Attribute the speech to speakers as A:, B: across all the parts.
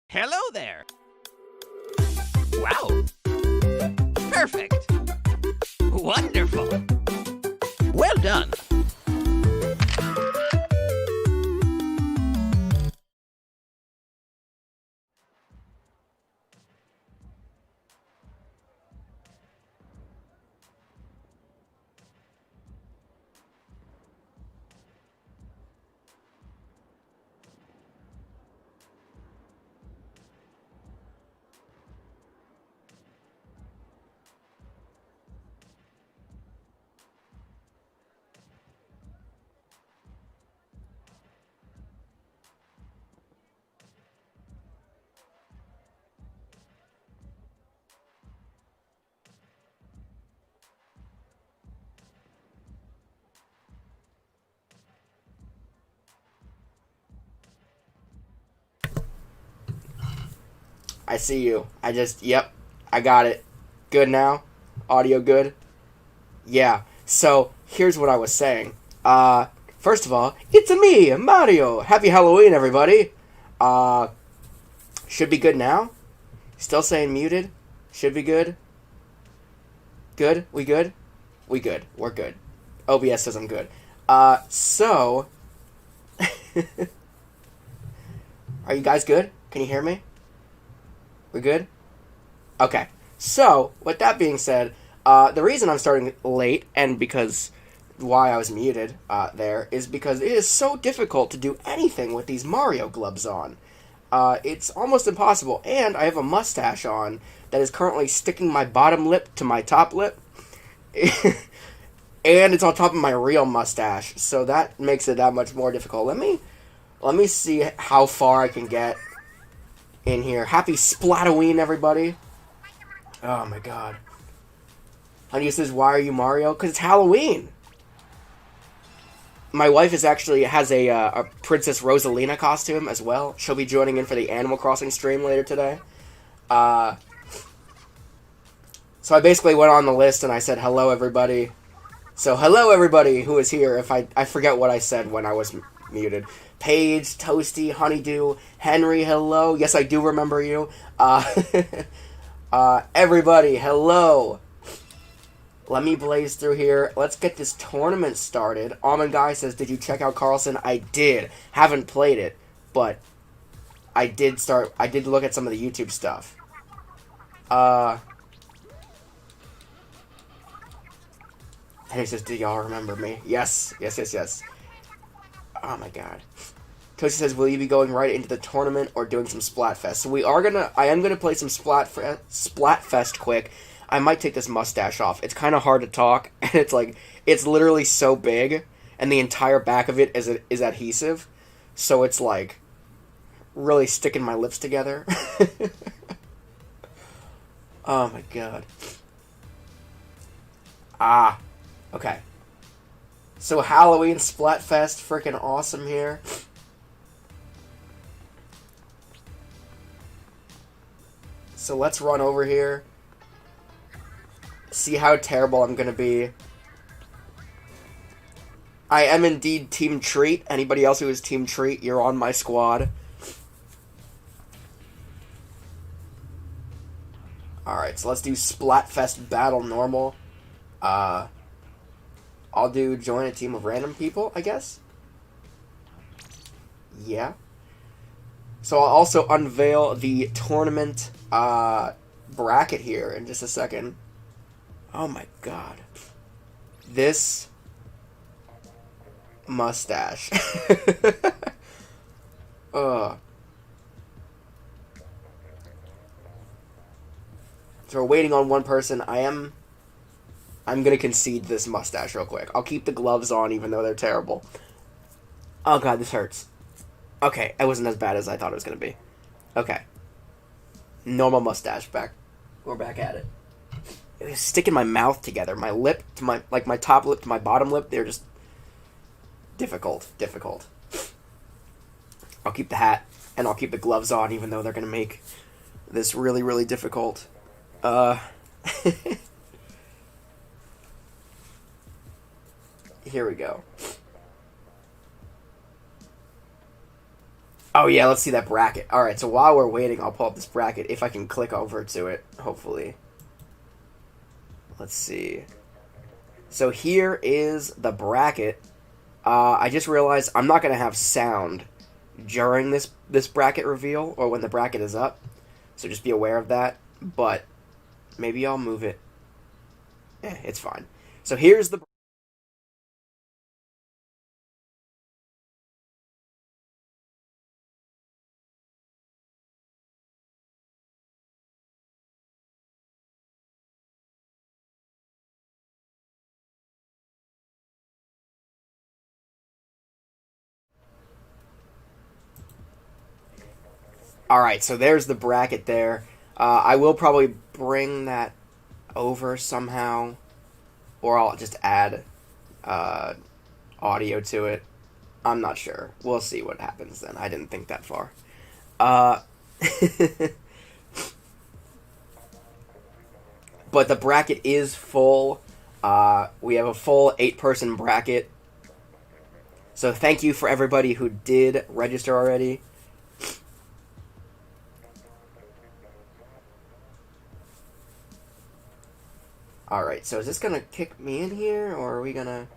A: Hello there. Wow. Perfect. Wonderful. Well done.
B: I see you. Yep, I got it. Good now? Audio good? Yeah, so here's what I was saying. First of all, it's me, Mario. Happy Halloween, everybody. Should be good now? Still saying muted? Should be good? Good? We good? We good. We're good. OBS says I'm good. So... Are you guys good? Can you hear me? We good? Okay. So, with that being said, the reason I'm starting late, and because why I was muted there, is because it is so difficult to do anything with these Mario gloves on. It's almost impossible, and I have a mustache on that is currently sticking my bottom lip to my top lip, and it's on top of my real mustache, so that makes it that much more difficult. Let me see how far I can get in here. Happy Splatoween, everybody. Oh my god. Honey says, why are you Mario? Because it's Halloween. My wife has a Princess Rosalina costume as well. She'll be joining in for the Animal Crossing stream later today. So I basically went on the list and I said, hello everybody. So hello everybody who is here. If I forget what I said when I was muted. Paige, Toasty, Honeydew, Henry, hello. Yes, I do remember you. Everybody, hello. Let me blaze through here. Let's get this tournament started. Almond Guy says, did you check out Carlson? I did. Haven't played it, but I did look at some of the YouTube stuff. Henry says, do y'all remember me? Yes. Oh my god. Toasty says, will you be going right into the tournament or doing some Splatfest? So I am gonna play some Splatfest quick. I might take this mustache off. It's kind of hard to talk, and it's literally so big, and the entire back of it is adhesive, so it's like really sticking my lips together. Oh my god. Okay. So Halloween Splatfest, freaking awesome here. So let's run over here. See how terrible I'm gonna be. I am indeed Team Treat. Anybody else who is Team Treat, you're on my squad. Alright, so let's do Splatfest Battle Normal. I'll do join a team of random people, I guess. Yeah. So I'll also unveil the tournament bracket here in just a second. Oh my god. This mustache. Ugh. So we're waiting on one person. I'm gonna concede this mustache real quick. I'll keep the gloves on even though they're terrible. Oh god, this hurts. Okay, it wasn't as bad as I thought it was gonna be. Okay. Normal mustache back. We're back at it. It was sticking my mouth together. My lip to my my top lip to my bottom lip, they're just difficult. I'll keep the hat and I'll keep the gloves on even though they're gonna make this really, really difficult. Here we go. Oh yeah, let's see that bracket. Alright, so while we're waiting, I'll pull up this bracket if I can click over to it, hopefully. Let's see. So here is the bracket. I just realized I'm not going to have sound during this bracket reveal, or when the bracket is up. So just be aware of that. But maybe I'll move it. It's fine. So here's the... Alright, so there's the bracket there. I will probably bring that over somehow, or I'll just add audio to it. I'm not sure. We'll see what happens then. I didn't think that far. But the bracket is full. We have a full 8-person bracket. So thank you for everybody who did register already. Alright, so is this gonna kick me in here, or are we gonna...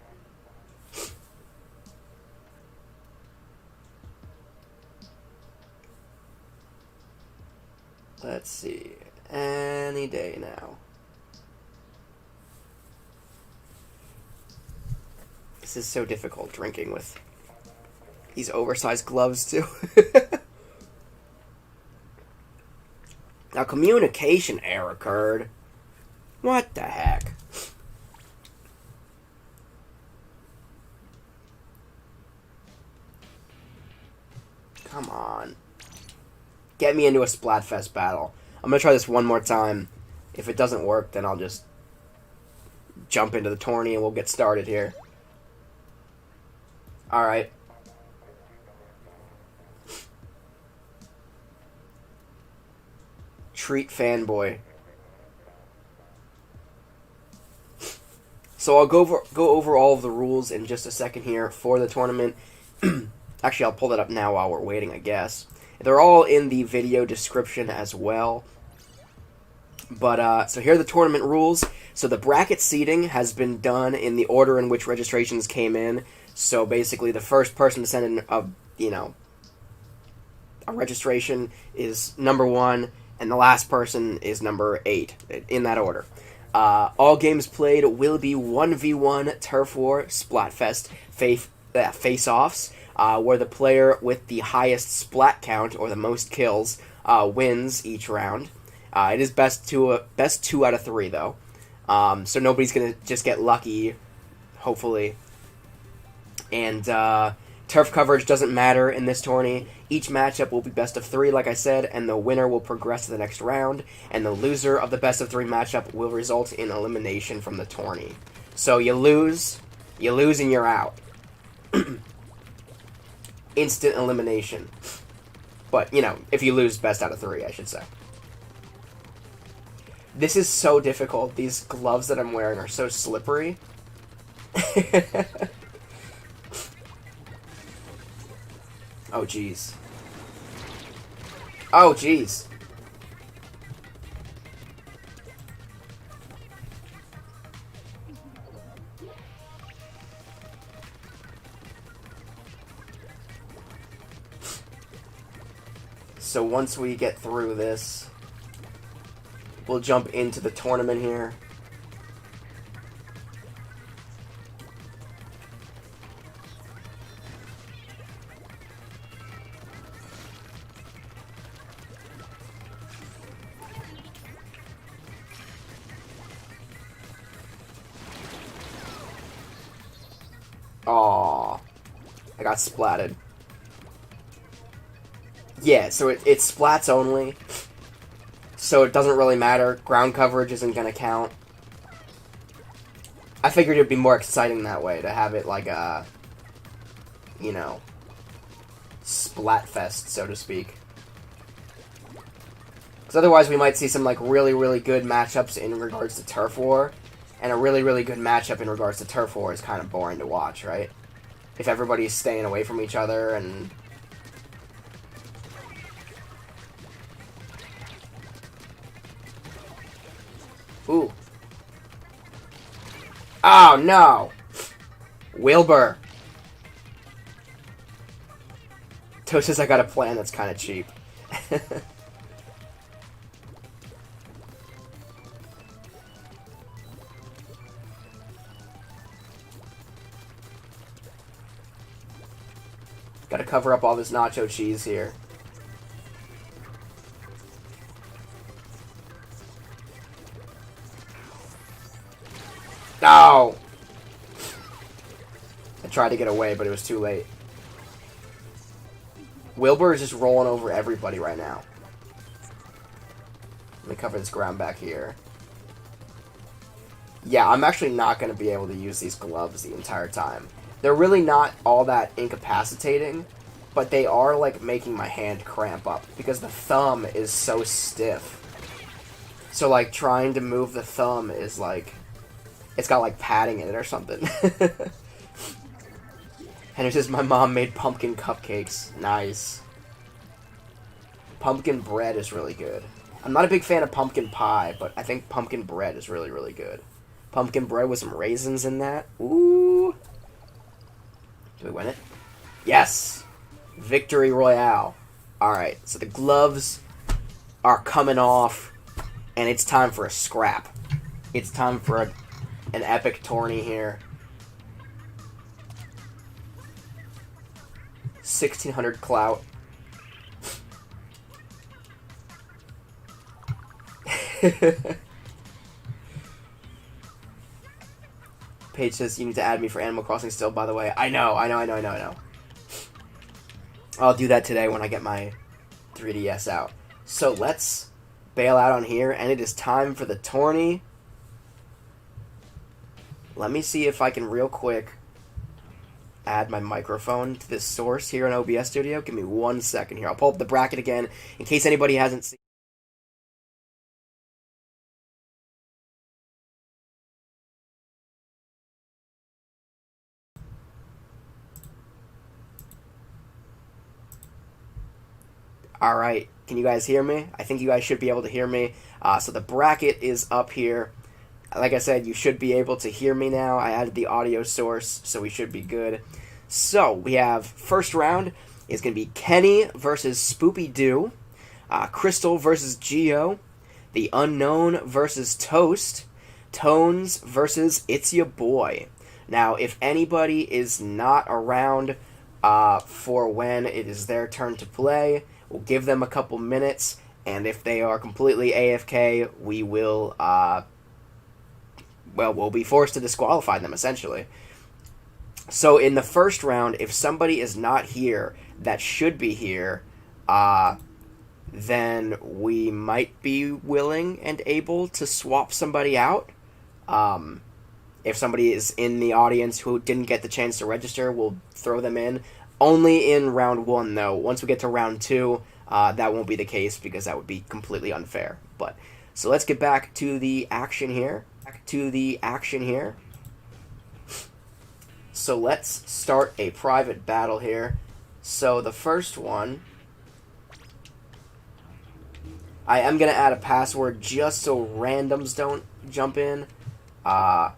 B: Let's see. Any day now. This is so difficult drinking with these oversized gloves, too. Now, communication error occurred. What the heck? Come on. Get me into a Splatfest battle. I'm gonna try this one more time. If it doesn't work, then I'll just jump into the tourney and we'll get started here. Alright. Treat fanboy. So I'll go over all of the rules in just a second here for the tournament. Actually, I'll pull that up now while we're waiting, I guess. They're all in the video description as well. But, so here are the tournament rules. So the bracket seating has been done in the order in which registrations came in. So basically, the first person to send in a registration is number 1, and the last person is number 8, in that order. All games played will be 1v1 Turf War Splatfest face-offs, where the player with the highest splat count, or the most kills, wins each round. It is best 2 out of 3, though. So nobody's going to just get lucky, hopefully. And turf coverage doesn't matter in this tourney. Each matchup will be best of 3, like I said, and the winner will progress to the next round, and the loser of the best of 3 matchup will result in elimination from the tourney. So you lose and you're out. Instant elimination. But, if you lose best out of 3, I should say. This is so difficult. These gloves that I'm wearing are so slippery. Oh, jeez. Oh, jeez. So once we get through this, we'll jump into the tournament here. Aww. I got splatted. Yeah, so it's splats only. So it doesn't really matter. Ground coverage isn't gonna count. I figured it'd be more exciting that way, to have it like a, you know, Splatfest, so to speak. Because otherwise we might see some like really, really good matchups in regards to Turf War. And a really, really good matchup in regards to Turf War is kind of boring to watch, right? If everybody's staying away from each other and... Ooh. Oh, no! Wilbur. Toast says I got a plan that's kind of cheap. Gotta cover up all this nacho cheese here. No! I tried to get away, but it was too late. Wilbur is just rolling over everybody right now. Let me cover this ground back here. Yeah, I'm actually not going to be able to use these gloves the entire time. They're really not all that incapacitating, but they are, like, making my hand cramp up, because the thumb is so stiff. So, like, trying to move the thumb is, like, it's got, like, padding in it or something. And it says, my mom made pumpkin cupcakes. Nice. Pumpkin bread is really good. I'm not a big fan of pumpkin pie, but I think pumpkin bread is really, really good. Pumpkin bread with some raisins in that. Ooh. Do we win it? Yes! Victory Royale. Alright, so the gloves are coming off, and it's time for a scrap. It's time for an epic tourney here. 1600 clout. Paige says you need to add me for Animal Crossing still, by the way. I know. I'll do that today when I get my 3DS out. So let's bail out on here, and it is time for the tourney. Let me see if I can real quick add my microphone to this source here in OBS Studio. Give me 1 second here. I'll pull up the bracket again in case anybody hasn't seen. Alright, can you guys hear me? I think you guys should be able to hear me. So the bracket is up here. Like I said, you should be able to hear me now. I added the audio source, so we should be good. So, we have first round is going to be Kenny versus Spoopy Doo, Crystal versus Geo, The Unknown versus Toast, Tones versus It's Ya Boy. Now, if anybody is not around for when it is their turn to play, we'll give them a couple minutes, and if they are completely AFK, we will, we'll be forced to disqualify them, essentially. So in the first round, if somebody is not here that should be here, then we might be willing and able to swap somebody out. If somebody is in the audience who didn't get the chance to register, we'll throw them in. Only in round 1, though. Once we get to round 2, that won't be the case because that would be completely unfair. But so let's get back to the action here. So let's start a private battle here. So the first one, I am going to add a password just so randoms don't jump in. So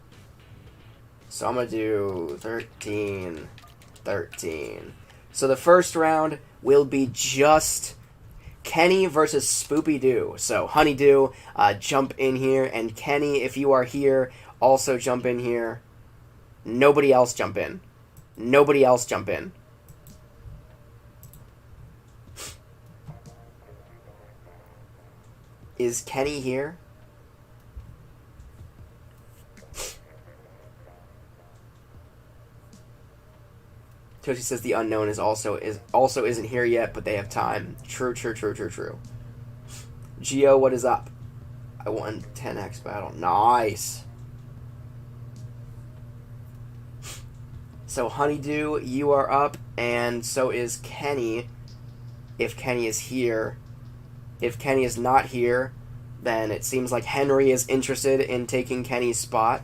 B: I'm going to do 13. So the first round will be just Kenny versus Spoopy Doo. So Honeydew, jump in here, and Kenny, if you are here, also jump in here. Nobody else jump in. Is Kenny here? Toshi says the unknown is also isn't here yet, but they have time. True. Geo, what is up? I won 10x battle. Nice. So Honeydew, you are up, and so is Kenny. If Kenny is here. If Kenny is not here, then it seems like Henry is interested in taking Kenny's spot.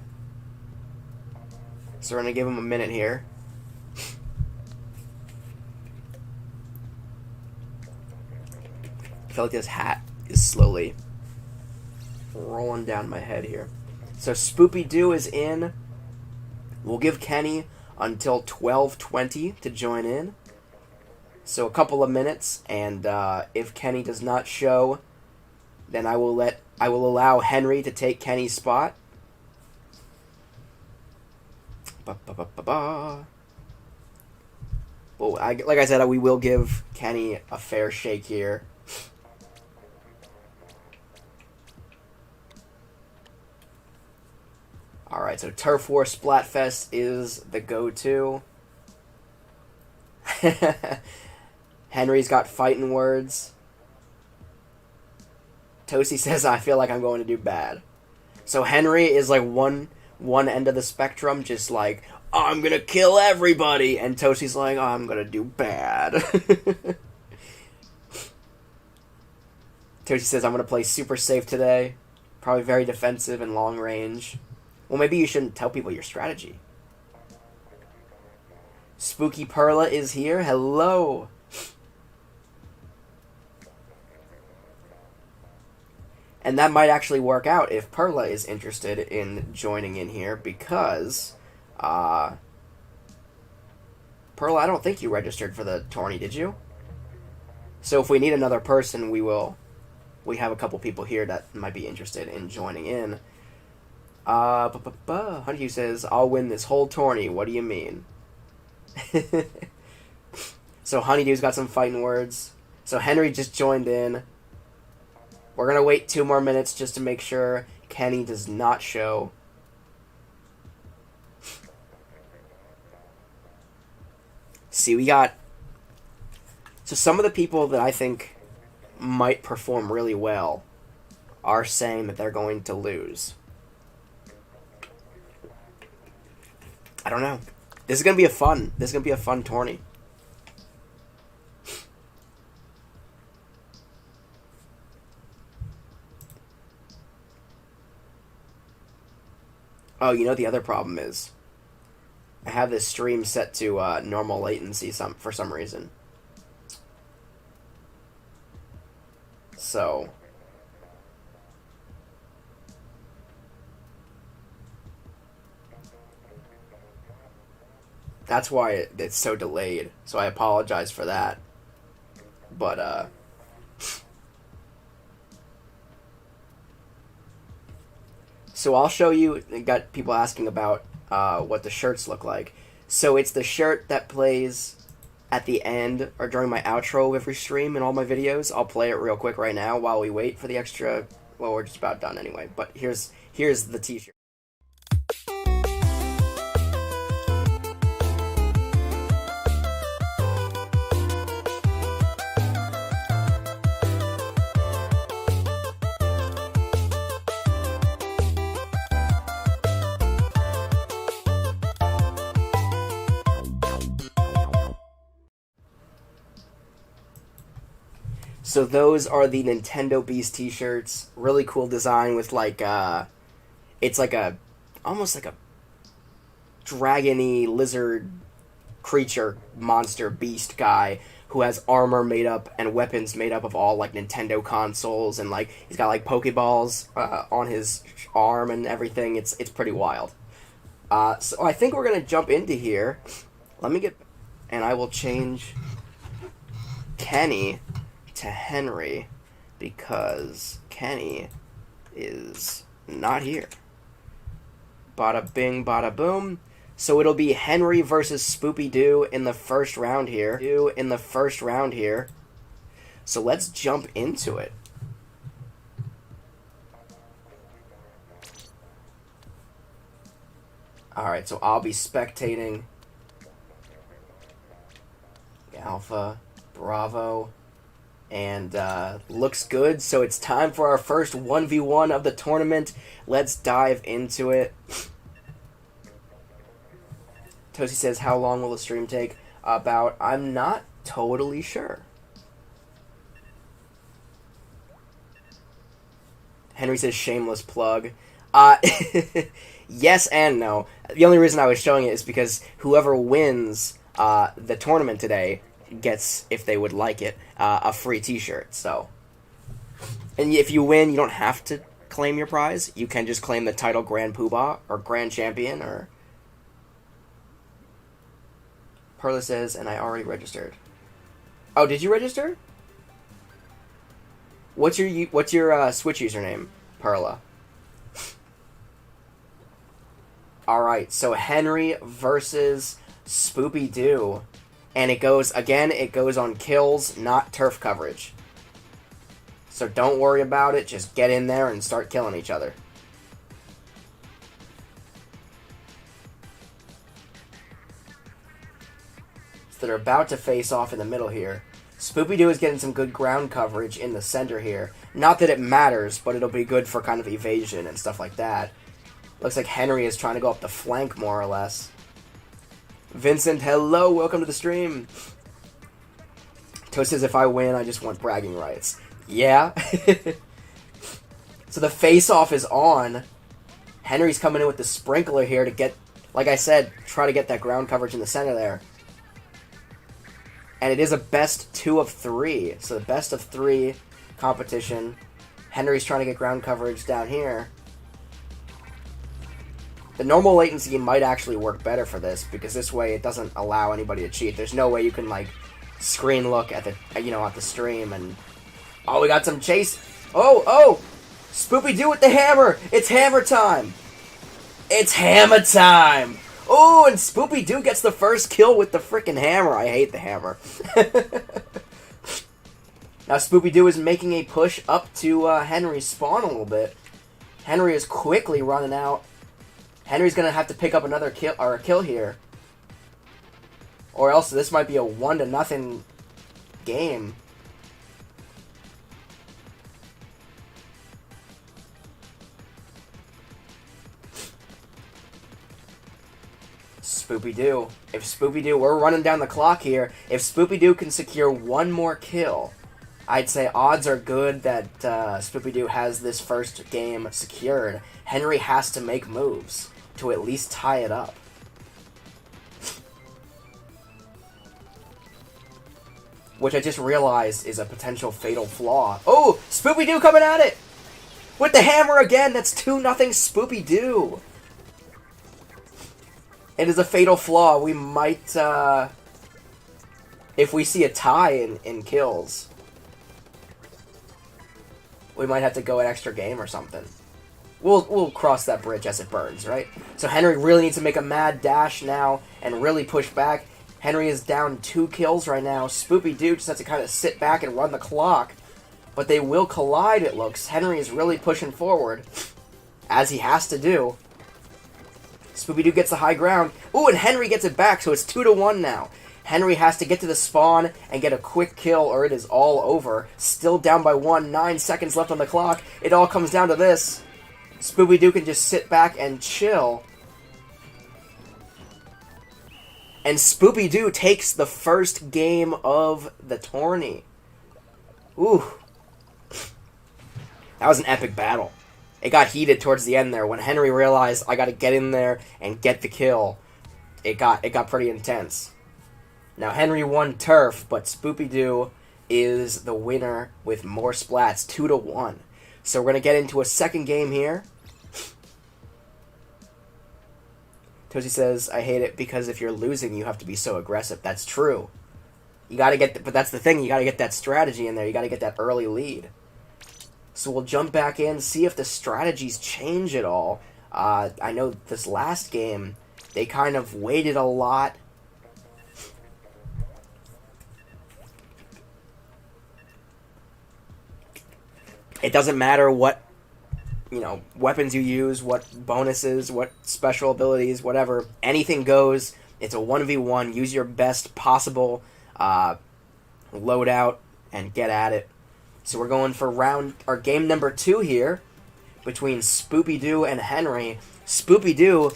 B: So we're going to give him a minute here. I feel like this hat is slowly rolling down my head here. So Spoopy Doo is in. We'll give Kenny until 12:20 to join in. So a couple of minutes, and if Kenny does not show, then I will allow Henry to take Kenny's spot. Well, like I said, we will give Kenny a fair shake here. Alright, so Turf War Splatfest is the go-to. Henry's got fighting words. Tosi says, I feel like I'm going to do bad. So Henry is like one end of the spectrum, just like, I'm gonna kill everybody. And Tosi's like, I'm gonna do bad. Tosi says, I'm gonna play super safe today. Probably very defensive and long range. Well, maybe you shouldn't tell people your strategy. Spooky Perla is here. Hello. And that might actually work out if Perla is interested in joining in here, because Perla, I don't think you registered for the tourney, did you? So if we need another person, we have a couple people here that might be interested in joining in. Honeydew says, I'll win this whole tourney. What do you mean? So Honeydew's got some fighting words. So Henry just joined in. We're going to wait 2 more minutes just to make sure Kenny does not show. See, we got... So some of the people that I think might perform really well are saying that they're going to lose. I don't know. This is going to be a fun tourney. Oh, you know the other problem is I have this stream set to normal latency for some reason. So that's why it's so delayed. So I apologize for that. But so I'll show you. Got people asking about what the shirts look like. So it's the shirt that plays at the end or during my outro of every stream in all my videos. I'll play it real quick right now while we wait for the extra. Well, we're just about done anyway. But here's the t-shirt. So those are the Nintendo Beast t-shirts. Really cool design with like it's like almost like a dragon-y lizard creature monster beast guy who has armor made up and weapons made up of all like Nintendo consoles, and like he's got like Pokeballs on his arm and everything. It's pretty wild. So I think we're gonna jump into here. Let me get, and I will change Kenny to Henry because Kenny is not here. Bada bing, bada boom. So it'll be Henry versus Spoopy Doo in the first round here. So let's jump into it. Alright, so I'll be spectating. Alpha, Bravo, and looks good. So it's time for our first 1v1 of the tournament. Let's dive into it. Toasty says, how long will the stream take? I'm not totally sure. Henry says, shameless plug. Yes and no. The only reason I was showing it is because whoever wins the tournament today gets, if they would like it, a free t-shirt. So, and if you win, you don't have to claim your prize. You can just claim the title Grand Poobah or Grand Champion. Or Perla says, and I already registered. Oh, did you register? What's your Switch username, Perla? Alright, so Henry versus Spoopy Doo. And it goes on kills, not turf coverage. So don't worry about it, just get in there and start killing each other. So they're about to face off in the middle here. Spoopy Doo is getting some good ground coverage in the center here. Not that it matters, but it'll be good for kind of evasion and stuff like that. Looks like Henry is trying to go up the flank, more or less. Vincent, hello, welcome to the stream. Toast says, if I win, I just want bragging rights. Yeah. So the face-off is on. Henry's coming in with the sprinkler here to get, like I said, try to get that ground coverage in the center there. And it is a best 2 of 3. So the best of 3 competition. Henry's trying to get ground coverage down here. The normal latency might actually work better for this, because this way it doesn't allow anybody to cheat. There's no way you can, like, screen look at the, at the stream and... Oh, we got some chase. Oh! Spoopy Doo with the hammer! It's hammer time! It's hammer time! Oh, and Spoopy Doo gets the first kill with the frickin' hammer. I hate the hammer. Now Spoopy Doo is making a push up to Henry's spawn a little bit. Henry is quickly running out. Henry's gonna have to pick up another kill, or a kill here. Or else this might be a 1-0 game. Spoopy Doo. If Spoopy Doo, we're running down the clock here. If Spoopy Doo can secure one more kill, I'd say odds are good that Spoopy Doo has this first game secured. Henry has to make moves to at least tie it up. Which I just realized is a potential fatal flaw. Oh! Spoopy Doo coming at it! With the hammer again! That's 2-0 Spoopy Doo! It is a fatal flaw. We might, if we see a tie in kills, we might have to go an extra game or something. We'll cross that bridge as it burns, right? So Henry really needs to make a mad dash now and really push back. Henry is down 2 kills right now. Spoopy Doo just has to kind of sit back and run the clock. But they will collide, it looks. Henry is really pushing forward, as he has to do. Spoopy Doo gets the high ground. Ooh, and Henry gets it back, so it's 2-1 now. Henry has to get to the spawn and get a quick kill, or it is all over. Still down by 1, 9 seconds left on the clock. It all comes down to this. Spoopy Doo can just sit back and chill. And Spoopy Doo takes the first game of the tourney. Ooh. That was an epic battle. It got heated towards the end there. When Henry realized, I gotta get in there and get the kill, it got pretty intense. Now, Henry won turf, but Spoopy Doo is the winner with more splats, 2-1. So we're gonna get into a second game here. Toasty says, I hate it because if you're losing, you have to be so aggressive. That's true. You gotta get, but that's the thing, you gotta get that strategy in there. You gotta get that early lead. So we'll jump back in, see if the strategies change at all. I know this last game, they kind of waited a lot. It doesn't matter what, weapons you use, what bonuses, what special abilities, whatever. Anything goes. It's a 1v1. Use your best possible load out, and get at it. So we're going for game number 2 here between Spoopy-Doo and Henry. Spoopy-Doo,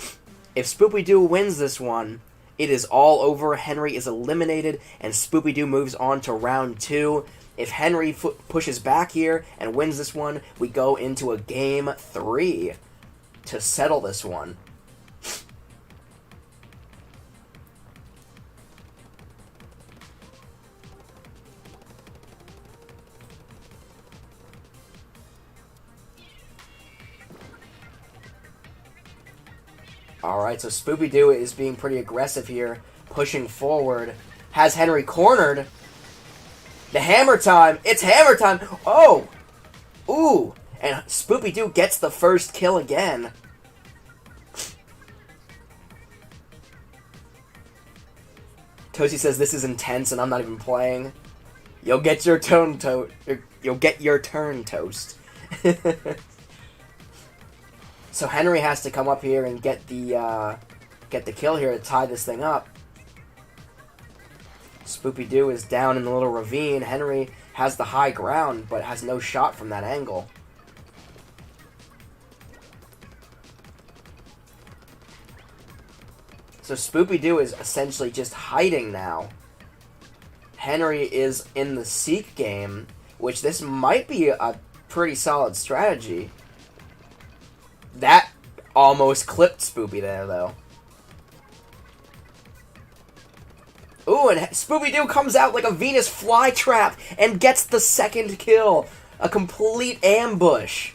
B: if Spoopy-Doo wins this one, it is all over. Henry is eliminated, and Spoopy-Doo moves on to round 2. If Henry pushes back here and wins this one, we go into a game 3 to settle this one. Alright, so Spoopy-Doo is being pretty aggressive here, pushing forward. Has Henry cornered. The hammer time! It's hammer time! Oh! Ooh! And Spoopy-Doo gets the first kill again. Toasty says this is intense and I'm not even playing. You'll get your turn, You'll get your turn, Toast. So Henry has to come up here and get the kill here to tie this thing up. Spoopy-Doo is down in the little ravine. Henry has the high ground, but has no shot from that angle. So Spoopy-Doo is essentially just hiding now. Henry is in the Seek game, which this might be a pretty solid strategy. That almost clipped Spoopy there, though. Ooh, and Spoopy-Doo comes out like a Venus flytrap and gets the second kill. A complete ambush.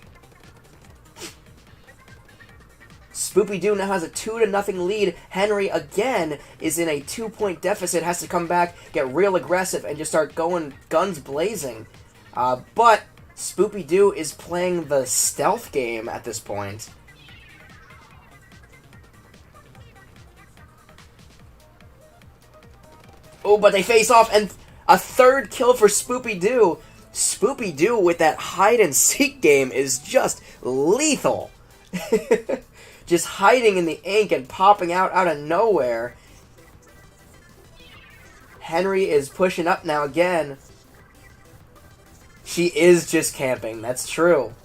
B: Spoopy-Doo now has a 2-0 lead. Henry, again, is in a 2-point deficit. Has to come back, get real aggressive, and just start going guns blazing. But Spoopy-Doo is playing the stealth game at this point. Oh, but they face off, and a third kill for Spoopy-Doo. Spoopy-Doo with that hide-and-seek game is just lethal. Just hiding in the ink and popping out of nowhere. Henry is pushing up now again. She is just camping, that's true.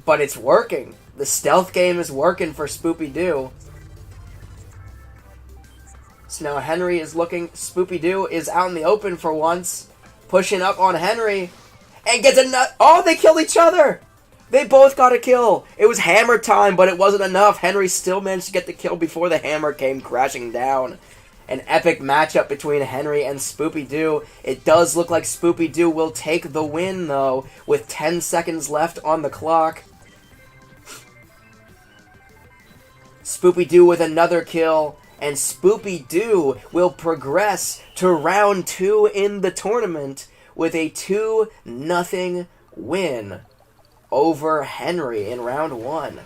B: But it's working. The stealth game is working for Spoopy-Doo. So now Henry is looking. Spoopy-Doo is out in the open for once. Pushing up on Henry. And gets a nut. Oh, they killed each other! They both got a kill. It was hammer time, but it wasn't enough. Henry still managed to get the kill before the hammer came crashing down. An epic matchup between Henry and Spoopy-Doo. It does look like Spoopy-Doo will take the win, though, with 10 seconds left on the clock. Spoopy-Doo with another kill, and Spoopy-Doo will progress to round 2 in the tournament with a 2-0 win over Henry in round 1.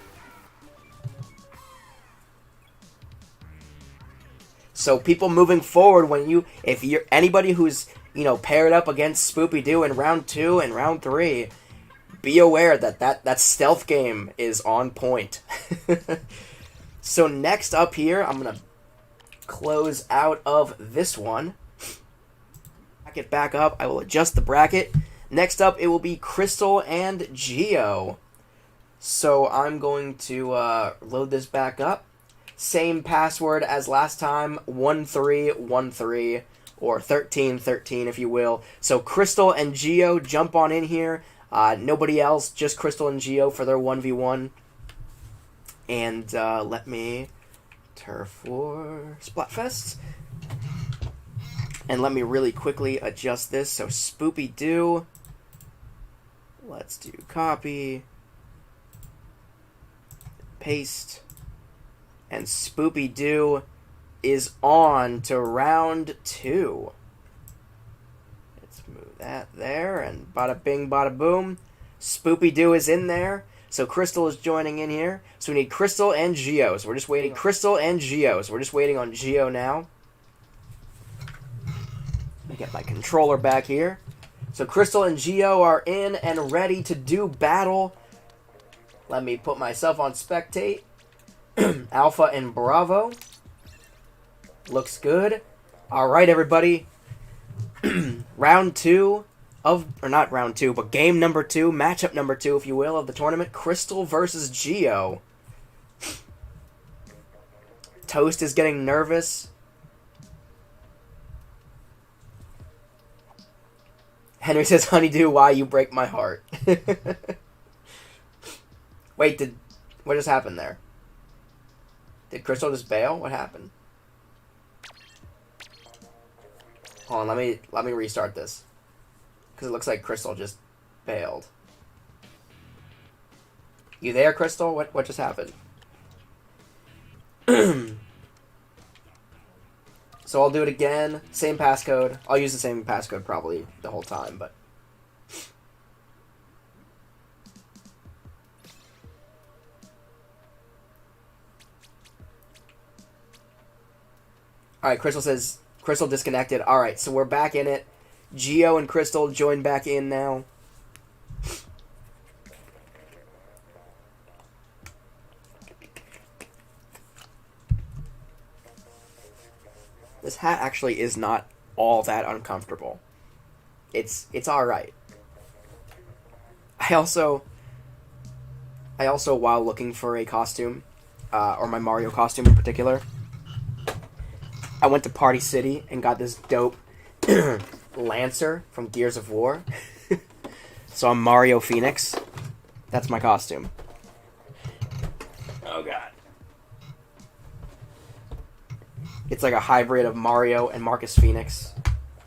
B: So people moving forward, if you're anybody who's, paired up against Spoopy-Doo in round 2 and round 3, be aware that stealth game is on point. So next up here, I'm going to close out of this one. Back it back up. I will adjust the bracket. Next up, it will be Crystal and Geo. So I'm going to load this back up. Same password as last time, 1313, or 1313 if you will. So Crystal and Geo, jump on in here. Nobody else, just Crystal and Geo for their 1v1. And let me turf for Splatfest. And let me really quickly adjust this. So Spoopy-Doo. Let's do copy. Paste. And Spoopy-Doo is on to round 2. Let's move that there. And bada bing, bada boom. Spoopy-Doo is in there. So Crystal is joining in here. So we need Crystal and Geo. So we're just waiting. Crystal and Geo. So we're just waiting on Geo now. Let me get my controller back here. So Crystal and Geo are in and ready to do battle. Let me put myself on spectate. Alpha and Bravo. Looks good. Alright, everybody. Round 2 of... Or not round 2, but game number 2, matchup number 2, if you will, of the tournament. Crystal versus Geo. Toast is getting nervous. Henry says, Honeydew, why you break my heart? Wait, what just happened there? Did Crystal just bail? What happened? Hold on, let me restart this. Because it looks like Crystal just bailed. You there, Crystal? What just happened? So I'll do it again. Same passcode. I'll use the same passcode probably the whole time, but... Alright, Crystal says... Crystal disconnected. Alright, so we're back in it. Geo and Crystal join back in now. This hat actually is not all that uncomfortable. It's alright. I also, while looking for a costume, or my Mario costume in particular, I went to Party City and got this dope Lancer from Gears of War. So I'm Mario Phoenix. That's my costume. Oh god. It's like a hybrid of Mario and Marcus Phoenix.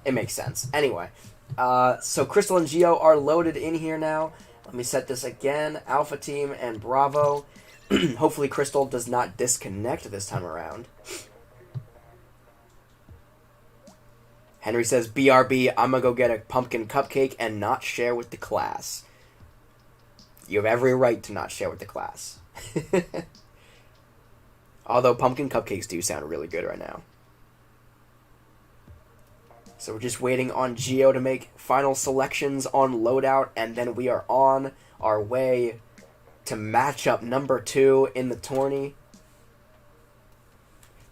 B: It makes sense. Anyway, so Crystal and Geo are loaded in here now. Let me set this again. Alpha Team and Bravo. Hopefully Crystal does not disconnect this time around. Henry says, BRB, I'm gonna go get a pumpkin cupcake and not share with the class. You have every right to not share with the class. Although pumpkin cupcakes do sound really good right now. So we're just waiting on Geo to make final selections on loadout, and then we are on our way to matchup number 2 in the tourney.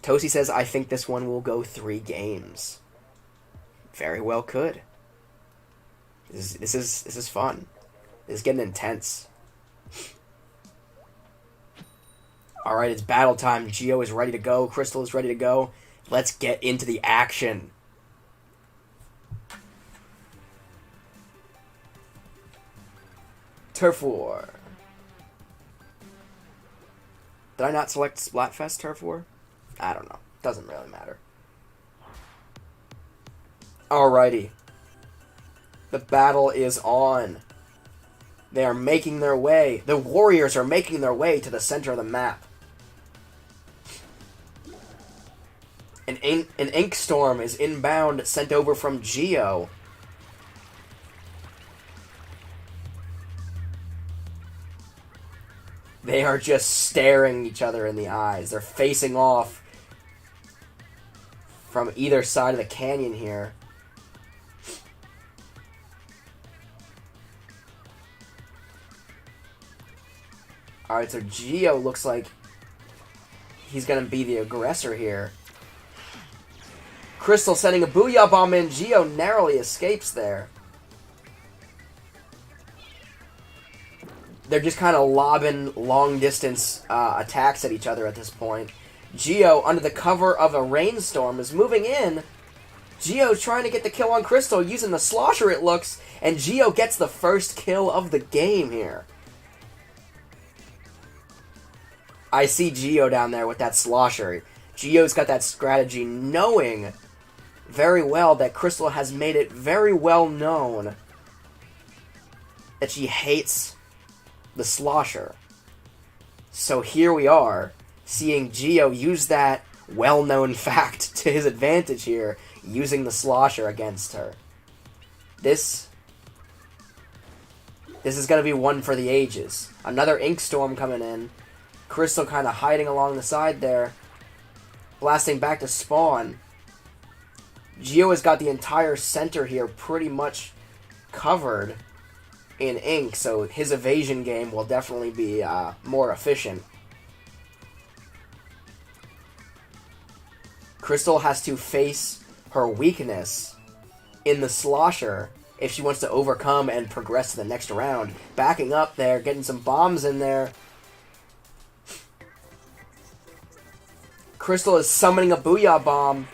B: Tosi says, I think this one will go 3 games. Very well could. This is fun. This is getting intense. Alright, it's battle time. Geo is ready to go. Crystal is ready to go. Let's get into the action. Turf War. Did I not select Splatfest Turf War? I don't know. Doesn't really matter. Alrighty. The battle is on. They are making their way. The warriors are making their way to the center of the map. An ink storm is inbound, sent over from Geo. They are just staring each other in the eyes. They're facing off from either side of the canyon here. Alright, so Geo looks like he's going to be the aggressor here. Crystal sending a Booyah Bomb in. Geo narrowly escapes there. They're just kind of lobbing long-distance attacks at each other at this point. Geo, under the cover of a rainstorm, is moving in. Geo's trying to get the kill on Crystal using the slosher, it looks. And Geo gets the first kill of the game here. I see Geo down there with that slosher. Geo's got that strategy, knowing very well that Crystal has made it very well known that she hates the slosher. So here we are, seeing Geo use that well-known fact to his advantage here, using the slosher against her. This is going to be one for the ages. Another ink storm coming in. Crystal kind of hiding along the side there. Blasting back to spawn. Geo has got the entire center here pretty much covered in ink, so his evasion game will definitely be more efficient. Crystal has to face her weakness in the slosher if she wants to overcome and progress to the next round. Backing up there, getting some bombs in there. Crystal is summoning a Booyah Bomb.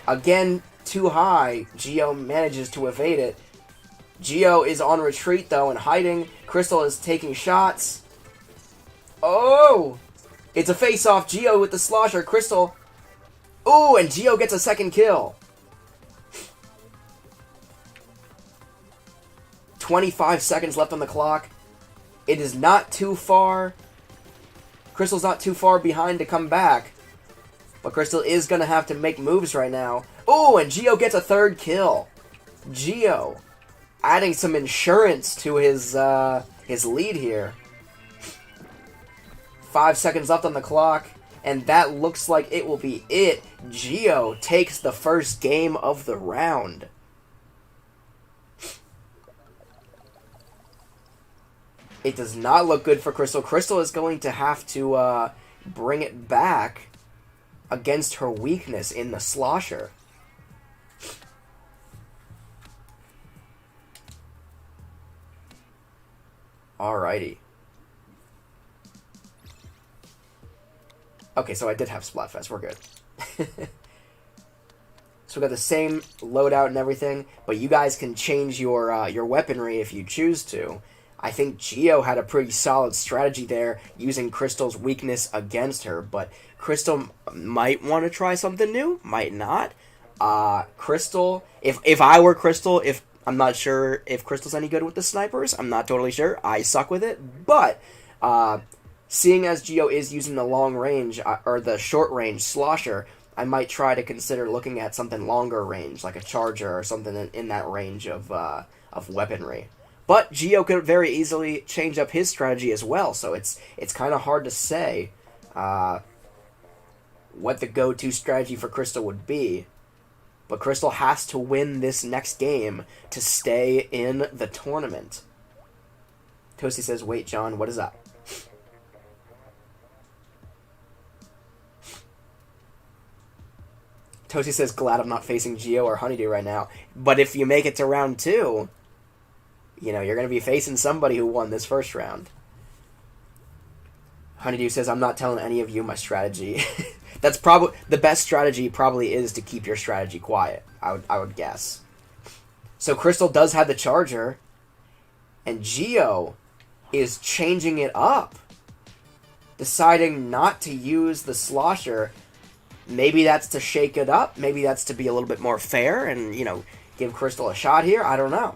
B: Again, too high. Geo manages to evade it. Geo is on retreat, though, and hiding. Crystal is taking shots. Oh! It's a face-off. Geo with the slosher. Crystal. Ooh, and Geo gets a second kill. 25 seconds left on the clock. It is not too far. Crystal's not too far behind to come back. But Crystal is going to have to make moves right now. Ooh, and Geo gets a third kill. Geo adding some insurance to his lead here. 5 seconds left on the clock, and that looks like it will be it. Geo takes the first game of the round. It does not look good for Crystal. Crystal is going to have to bring it back against her weakness in the slosher. Alrighty. Okay, so I did have Splatfest. We're good. So we got the same loadout and everything, but you guys can change your weaponry if you choose to. I think Geo had a pretty solid strategy there, using Crystal's weakness against her, but Crystal might want to try something new, might not. Crystal, if I were Crystal, I'm not sure if Crystal's any good with the snipers. I'm not totally sure. I suck with it. But seeing as Geo is using the long range, or the short range slosher, I might try to consider looking at something longer range, like a charger or something in that range of weaponry. But Geo could very easily change up his strategy as well, so it's kind of hard to say what the go-to strategy for Crystal would be. But Crystal has to win this next game to stay in the tournament. Toasty says, wait, John, what is up? Toasty says, glad I'm not facing Geo or Honeydew right now. But if you make it to round 2, you know, you're going to be facing somebody who won this first round. Honeydew says, I'm not telling any of you my strategy. That's probably the best strategy. Probably is to keep your strategy quiet. I would guess. So Crystal does have the charger, and Geo is changing it up, deciding not to use the slosher. Maybe that's to shake it up. Maybe that's to be a little bit more fair and, you know, give Crystal a shot here. I don't know.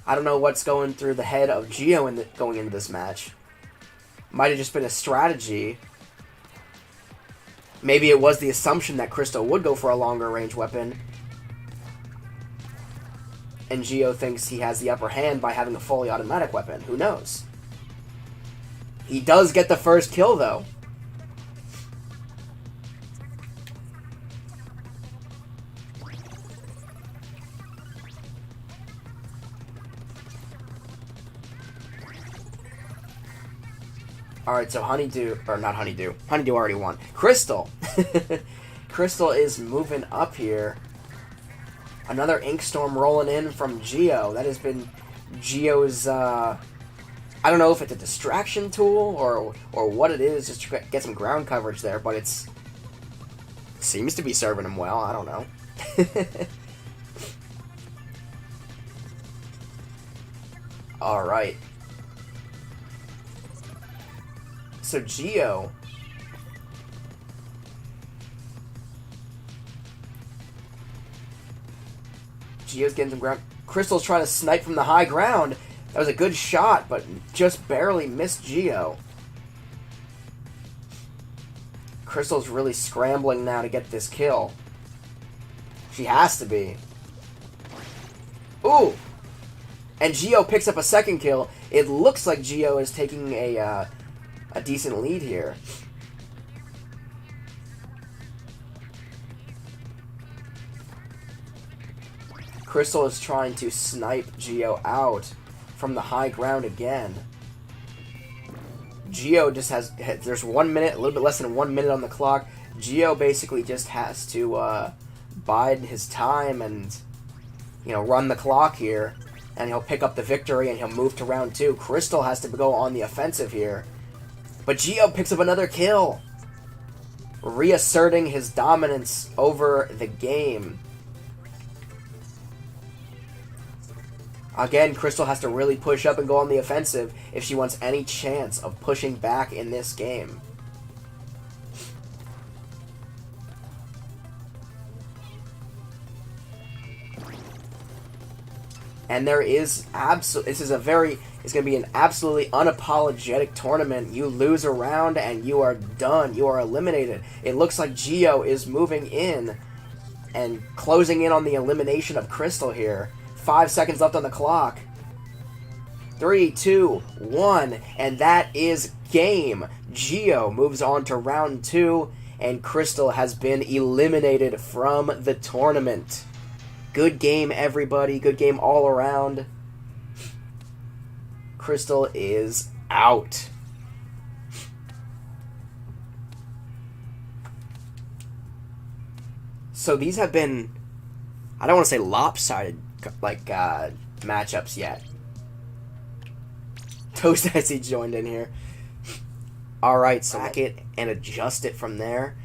B: I don't know what's going through the head of Geo going into this match. Might have just been a strategy. Maybe it was the assumption that Crystal would go for a longer range weapon, and Geo thinks he has the upper hand by having a fully automatic weapon. Who knows? He does get the first kill, though. Alright, so Honeydew already won. Crystal! Crystal is moving up here. Another Inkstorm rolling in from Geo. That has been Geo's, I don't know if it's a distraction tool or what it is, just to get some ground coverage there, but it seems to be serving him well. I don't know. Alright. So Geo's getting some ground. Crystal's trying to snipe from the high ground. That was a good shot, but just barely missed Geo. Crystal's really scrambling now to get this kill. She has to be. Ooh! And Geo picks up a second kill. It looks like Geo is taking a decent lead here. Crystal is trying to snipe Geo out from the high ground again. Geo just there's 1 minute, a little bit less than 1 minute on the clock. Geo basically just has to bide his time and, you know, run the clock here. And he'll pick up the victory and he'll move to round 2. Crystal has to go on the offensive here. But Geo picks up another kill, reasserting his dominance over the game. Again, Crystal has to really push up and go on the offensive if she wants any chance of pushing back in this game. And there is it's going to be an absolutely unapologetic tournament. You lose a round and you are done. You are eliminated. It looks like Geo is moving in and closing in on the elimination of Crystal here. 5 seconds left on the clock. 3, 2, 1, and that is game. Geo moves on to round 2, and Crystal has been eliminated from the tournament. Good game, everybody. Good game all around. Crystal is out. So these have been, I don't want to say lopsided, like, matchups yet. Toast as he joined in here. Alright, so back it and adjust it from there.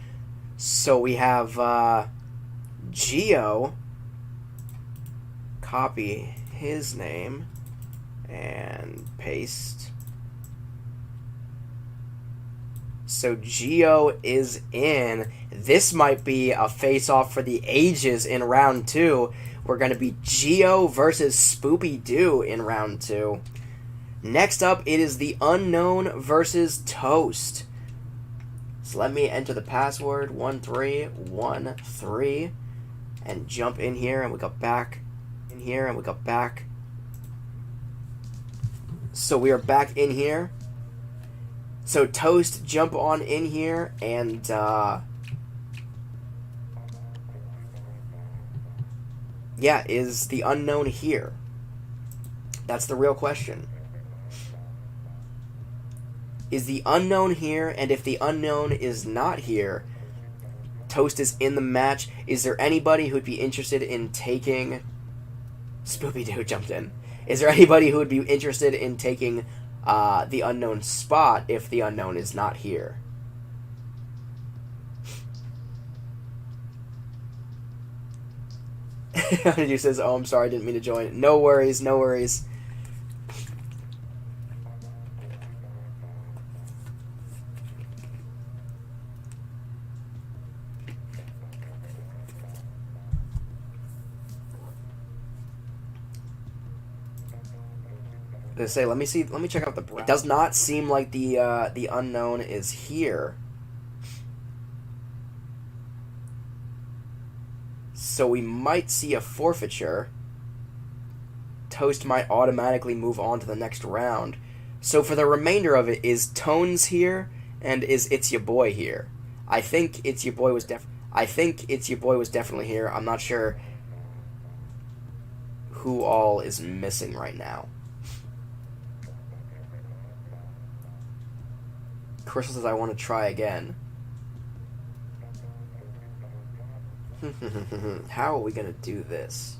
B: So we have, Geo. Copy his name and paste. So Geo is in. This might be a face-off for the ages in round 2. We're going to be Geo versus Spoopy-Doo in round 2. Next up, it is the Unknown versus Toast. So let me enter the password 1313 and jump in here, and we go back. Here and we go back. So we are back in here. So Toast, jump on in here and yeah, is the Unknown here? That's the real question. Is the Unknown here? And if the Unknown is not here, Toast is in the match. Is there anybody who'd be interested in taking... Spoopy-Doo jumped in. Is there anybody who would be interested in taking the Unknown spot if the Unknown is not here? He says, oh, I'm sorry, I didn't mean to join. No worries, no worries. To say, let me check out the browser. It does not seem like the Unknown is here. So we might see a forfeiture. Toast might automatically move on to the next round. So for the remainder of it, is Tones here and is It's Your Boy here? I think It's Your Boy was definitely here. I'm not sure who all is missing right now. Crystal says, I want to try again. How are we going to do this?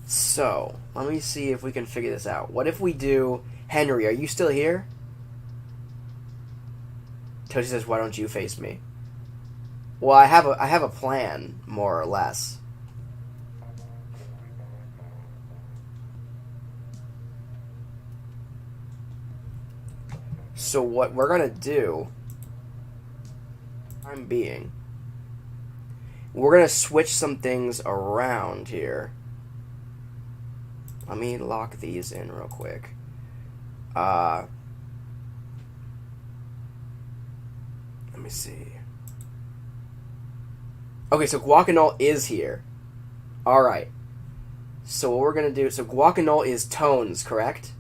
B: So, let me see if we can figure this out. What if we do... Henry, are you still here? Toshi says, why don't you face me? Well, I have a plan, more or less. So what we're going to do, time being, we're going to switch some things around here. Let me lock these in real quick. Let me see. Okay, so Guacanole is here. Alright. So what we're going to do, so Guacanole is Tones, correct?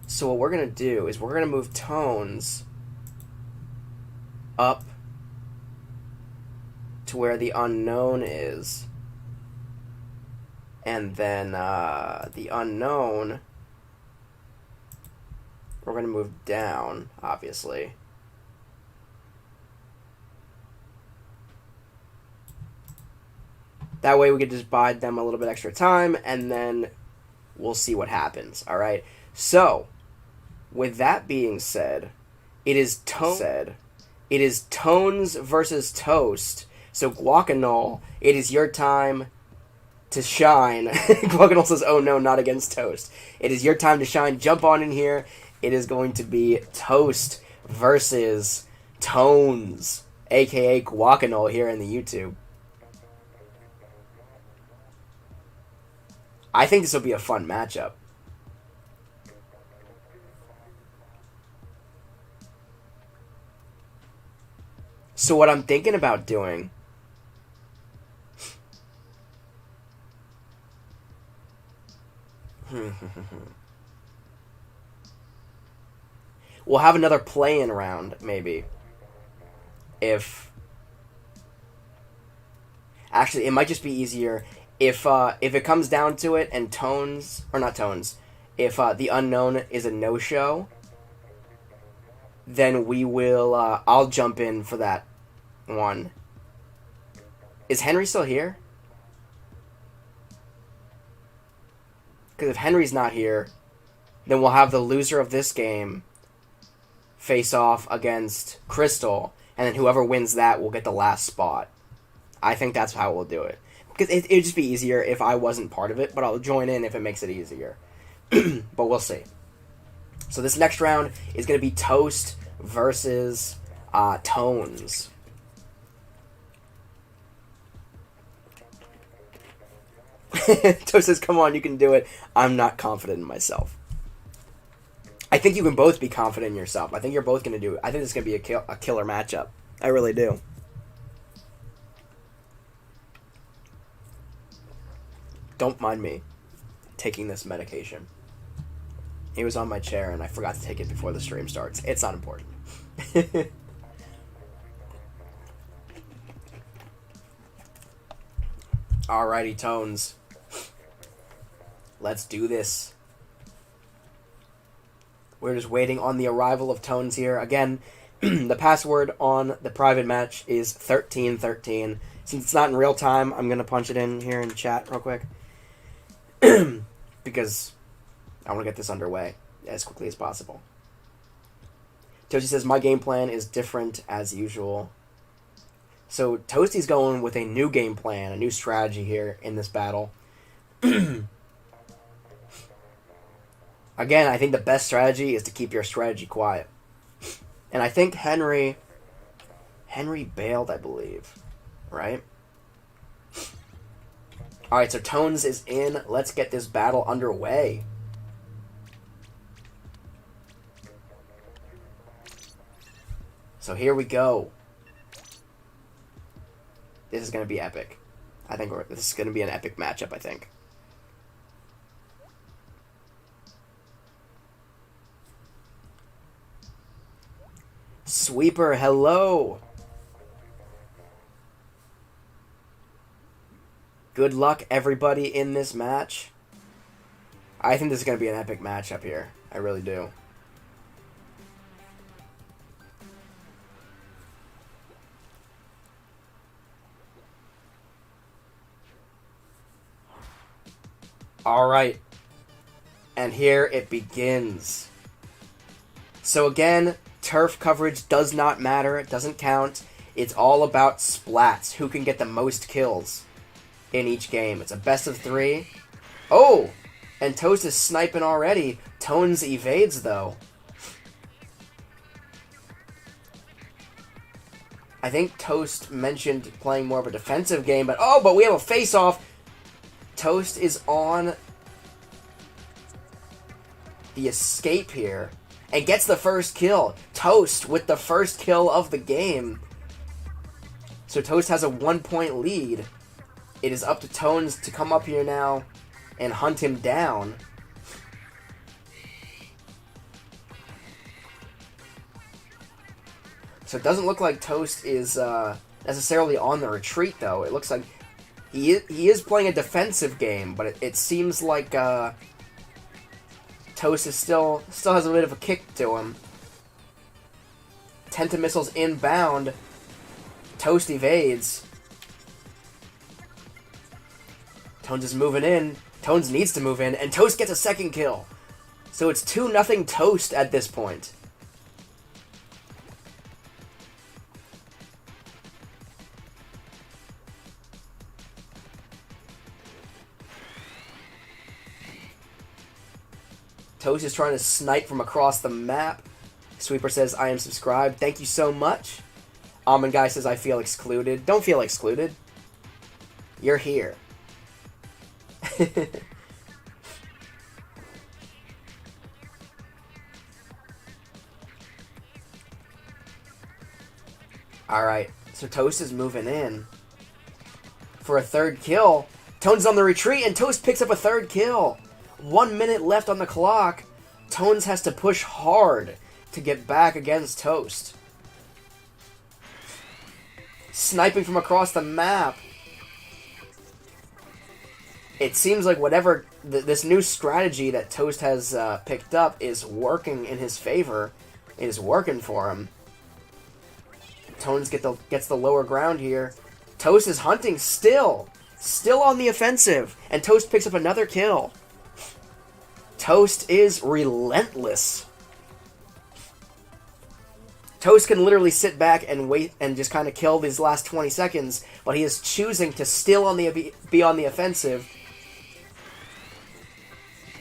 B: So what we're going to do is we're going to move Tones up to where the Unknown is. And then the Unknown We're going to move down, obviously. That way we could just buy them a little bit extra time, and then we'll see what happens, alright? So, with that being said, it is Tones versus Toast. So, Guacanole, it is your time to shine. Guacanole says, oh no, not against Toast. It is your time to shine. Jump on in here. It is going to be Toast versus Tones, aka Guacanole here in the YouTube. I think this will be a fun matchup. So what I'm thinking about doing... we'll have another play-in round, maybe. If... Actually, it might just be easier if it comes down to it and Tones... Or not Tones. If the unknown is a no-show, then we will... I'll jump in for that one. Is Henry still here? Because if Henry's not here, then we'll have the loser of this game face off against Crystal, and then whoever wins that will get the last spot. I think that's how we'll do it. Because it'd just be easier if I wasn't part of it, but I'll join in if it makes it easier. But we'll see. So this next round is going to be Toast versus Tones. Toast says, come on, you can do it. I'm not confident in myself. I think you can both be confident in yourself. I think you're both going to do it. I think this is going to be a killer matchup. I really do. Don't mind me taking this medication. It was on my chair and I forgot to take it before the stream starts. It's not important. Alrighty, Tones. Let's do this. We're just waiting on the arrival of Tones here. Again, the password on the private match is 1313. Since it's not in real time, I'm going to punch it in here in chat real quick. Because I want to get this underway as quickly as possible. Toasty says, my game plan is different as usual. So Toasty's going with a new game plan, a new strategy here in this battle. Again, I think the best strategy is to keep your strategy quiet. And I think Henry bailed, I believe. Right? Alright, so Tones is in. Let's get this battle underway. So here we go. This is going to be epic. I think this is going to be an epic matchup, I think. Sweeper, hello. Good luck, everybody, in this match. I think this is going to be an epic matchup here. I really do. Alright. And here it begins. So again, turf coverage does not matter. It doesn't count. It's all about splats. Who can get the most kills in each game. It's a best of 3. Oh! And Toast is sniping already. Tones evades, though. I think Toast mentioned playing more of a defensive game, but but we have a face-off. Toast is on the escape here and gets the first kill. Toast with the first kill of the game. So Toast has a 1-point lead. It is up to Tones to come up here now and hunt him down. So it doesn't look like Toast is necessarily on the retreat, though. It looks like he is playing a defensive game, but it seems like Toast Toast is still has a bit of a kick to him. Tentamissiles inbound. Toast evades. Tones is moving in. Tones needs to move in, and Toast gets a second kill. So it's 2-0 Toast at this point. Toast is trying to snipe from across the map. Sweeper says, I am subscribed. Thank you so much. Almond Guy says, I feel excluded. Don't feel excluded. You're here. Alright, so Toast is moving in for a third kill. Tones on the retreat, and Toast picks up a third kill. 1 minute left on the clock. Tones has to push hard to get back against Toast. Sniping from across the map. It seems like whatever this new strategy that Toast has picked up is working in his favor. It is working for him. Tones gets the lower ground here. Toast is hunting still on the offensive, and Toast picks up another kill. Toast is relentless. Toast can literally sit back and wait and just kind of kill these last 20 seconds, but he is choosing to still be on the offensive.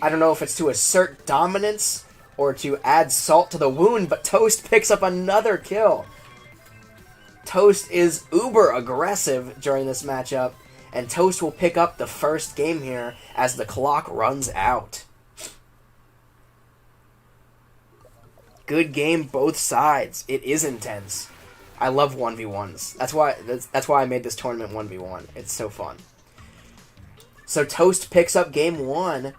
B: I don't know if it's to assert dominance or to add salt to the wound, but Toast picks up another kill. Toast is uber aggressive during this matchup, and Toast will pick up the first game here as the clock runs out. Good game both sides. It is intense. I love 1v1s. That's why I made this tournament 1v1. It's so fun. So Toast picks up game 1.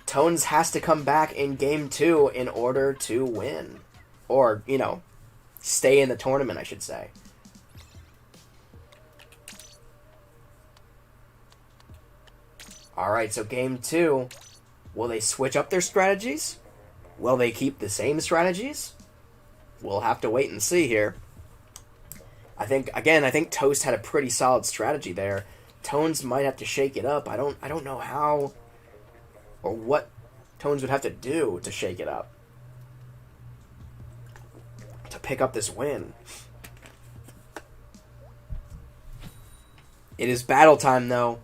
B: Tones has to come back in game 2 in order to win. Or, stay in the tournament, I should say. Alright, so game 2. Will they switch up their strategies? Will they keep the same strategies? We'll have to wait and see here. I think Toast had a pretty solid strategy there. Tones might have to shake it up. I don't know how or what Tones would have to do to shake it up to pick up this win. It is battle time, though.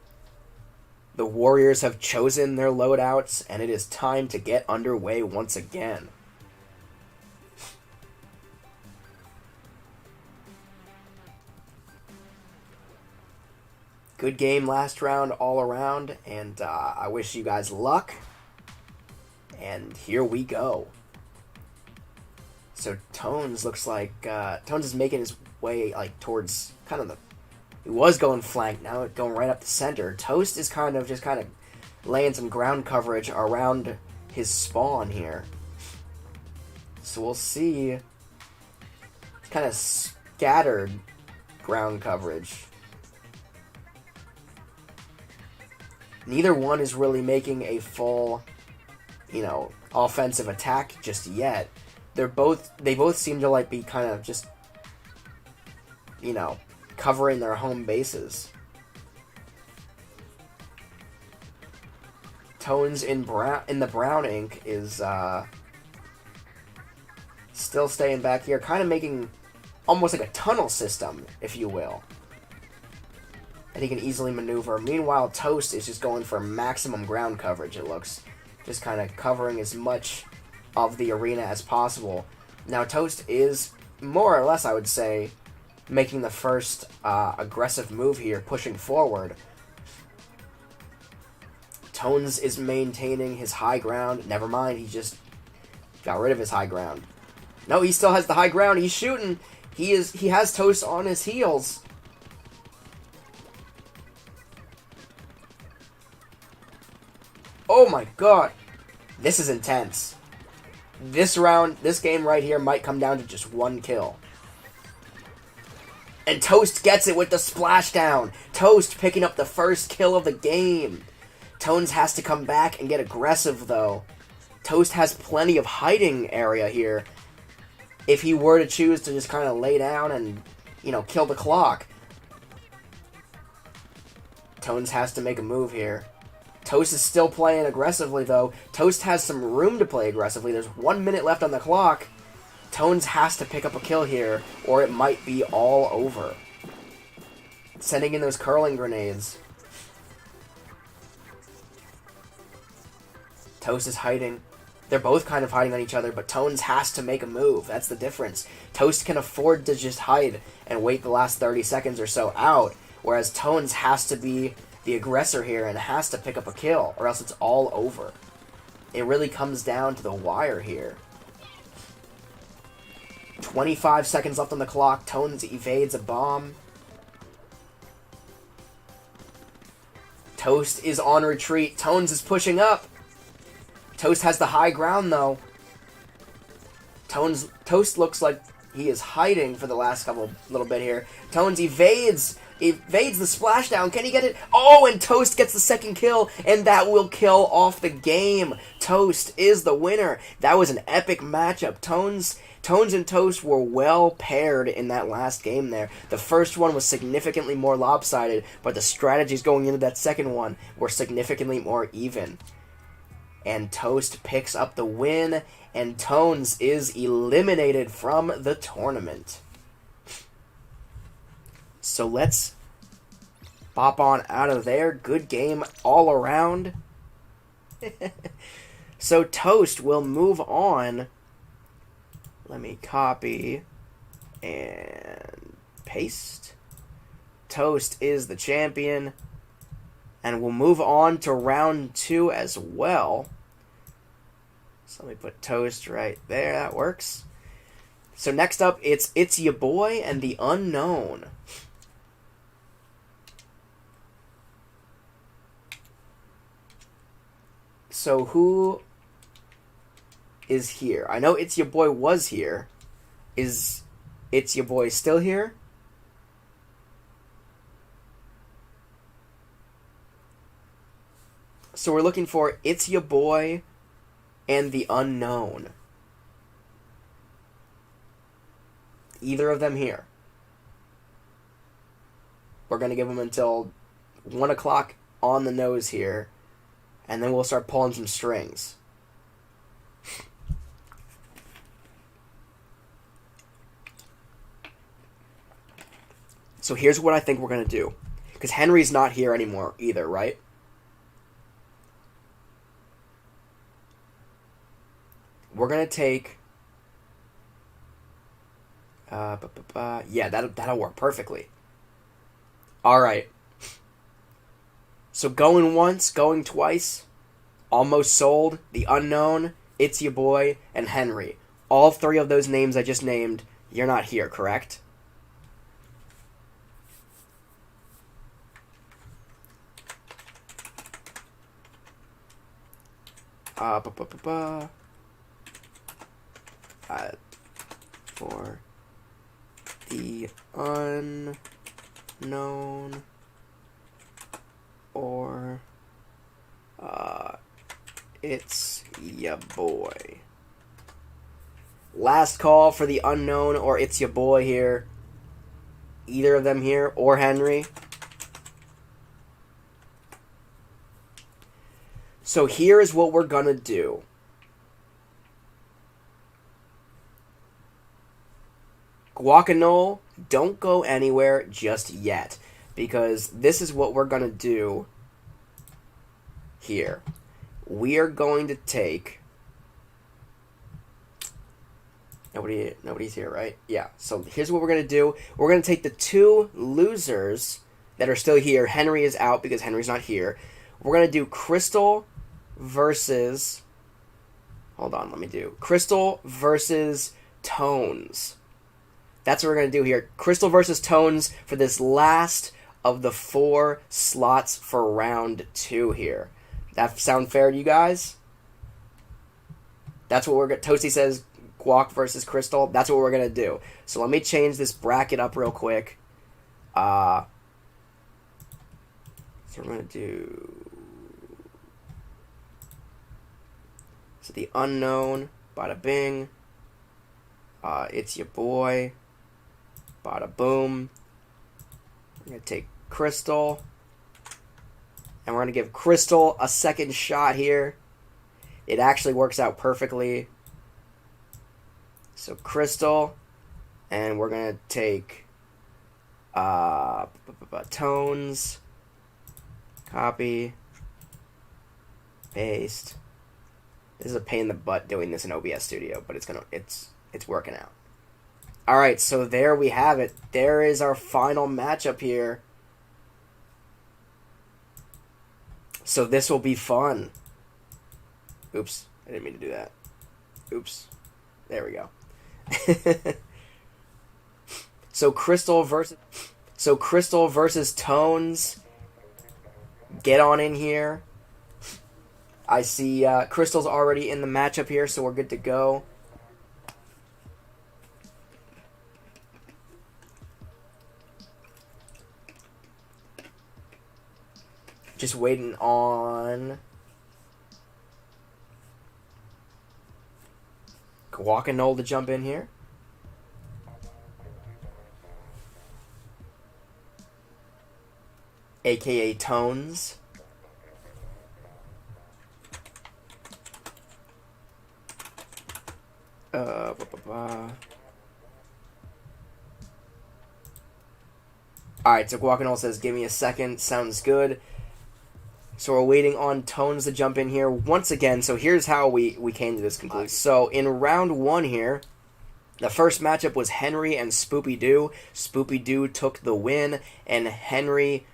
B: The Warriors have chosen their loadouts, and it is time to get underway once again. Good game last round all around, and I wish you guys luck. And here we go. So Tones looks like Tones is making his way towards kind of the. He was going flank, now going right up the center. Toast is kind of laying some ground coverage around his spawn here. So we'll see. It's kind of scattered ground coverage. Neither one is really making a full, offensive attack just yet. They both seem to be kind of just, covering their home bases. Tones in the brown ink is still staying back here, kind of making almost like a tunnel system, if you will. And he can easily maneuver. Meanwhile, Toast is just going for maximum ground coverage, it looks. Just kind of covering as much of the arena as possible. Now, Toast is, more or less, I would say, making the first aggressive move here, pushing forward. Tones is maintaining his high ground. Never mind, he just got rid of his high ground. No, he still has the high ground. He's shooting. He has Toast on his heels. Oh my god. This is intense. This game right here might come down to just one kill. And Toast gets it with the splashdown. Toast picking up the first kill of the game. Tones has to come back and get aggressive, though. Toast has plenty of hiding area here if he were to choose to just kind of lay down and, you know, kill the clock. Tones has to make a move here. Toast is still playing aggressively, though. Toast has some room to play aggressively. There's 1 minute left on the clock. Tones has to pick up a kill here, or it might be all over. Sending in those curling grenades. Toast is hiding. They're both kind of hiding on each other, but Tones has to make a move. That's the difference. Toast can afford to just hide and wait the last 30 seconds or so out, whereas Tones has to be the aggressor here and has to pick up a kill, or else it's all over. It really comes down to the wire here. 25 seconds left on the clock. Tones evades a bomb. Toast is on retreat. Tones is pushing up. Toast has the high ground, though. Toast looks like he is hiding for the last little bit here. Tones evades the splashdown. Can he get it? Oh, and Toast gets the second kill, and that will kill off the game. Toast is the winner. That was an epic matchup. Tones and Toast were well paired in that last game there. The first one was significantly more lopsided, but the strategies going into that second one were significantly more even. And Toast picks up the win, and Tones is eliminated from the tournament. So let's bop on out of there. Good game all around. So Toast will move on. Let me copy and paste. Toast is the champion. And we'll move on to round 2 as well. So let me put Toast right there. That works. So next up, it's Ya Boy and the Unknown. So who is here? I know It's Ya Boy was here. Is It's Ya Boy still here? So we're looking for It's Ya Boy and the Unknown. Either of them here. We're going to give them until 1 o'clock on the nose here, and then we'll start pulling some strings. So here's what I think we're going to do. Because Henry's not here anymore either, right? We're going to take... yeah, that'll work perfectly. Alright. So going once, going twice. Almost Sold, The Unknown, It's Ya Boy, and Henry. All 3 of those names I just named, you're not here, correct? For the Unknown or It's Ya Boy. Last call for the Unknown or It's Ya Boy here. Either of them here or Henry. So here is what we're gonna do. Guacanole, don't go anywhere just yet, because this is what we're going to do here. We are going to take... Nobody's here, right? Yeah, so here's what we're going to do. We're going to take the 2 losers that are still here. Henry is out because Henry's not here. We're going to do Crystal versus... Hold on, let me do... Crystal versus Tones. That's what we're going to do here. Crystal versus Tones for this last of the 4 slots for round 2 here. That sound fair to you guys? That's what we're going to... Toasty says Guac versus Crystal. That's what we're going to do. So let me change this bracket up real quick. So we're going to do... So the unknown, bada bing. It's your boy, bada boom. We're going to take Crystal. And we're going to give Crystal a second shot here. It actually works out perfectly. So Crystal. And we're going to take Tones. Copy. Paste. This is a pain in the butt doing this in OBS Studio, but it's working out. All right, so there we have it. There is our final matchup here. So this will be fun. Oops, I didn't mean to do that. Oops. There we go. So Crystal versus Tones. Get on in here. I see Crystal's already in the matchup here, so we're good to go. Just waiting on Guacamole to jump in here. AKA Tones. Alright, so Guacamole says, give me a second. Sounds good. So we're waiting on Tones to jump in here once again. So here's how we came to this conclusion. So in round 1 here, the first matchup was Henry and Spoopy-Doo. Spoopy-Doo took the win, and Henry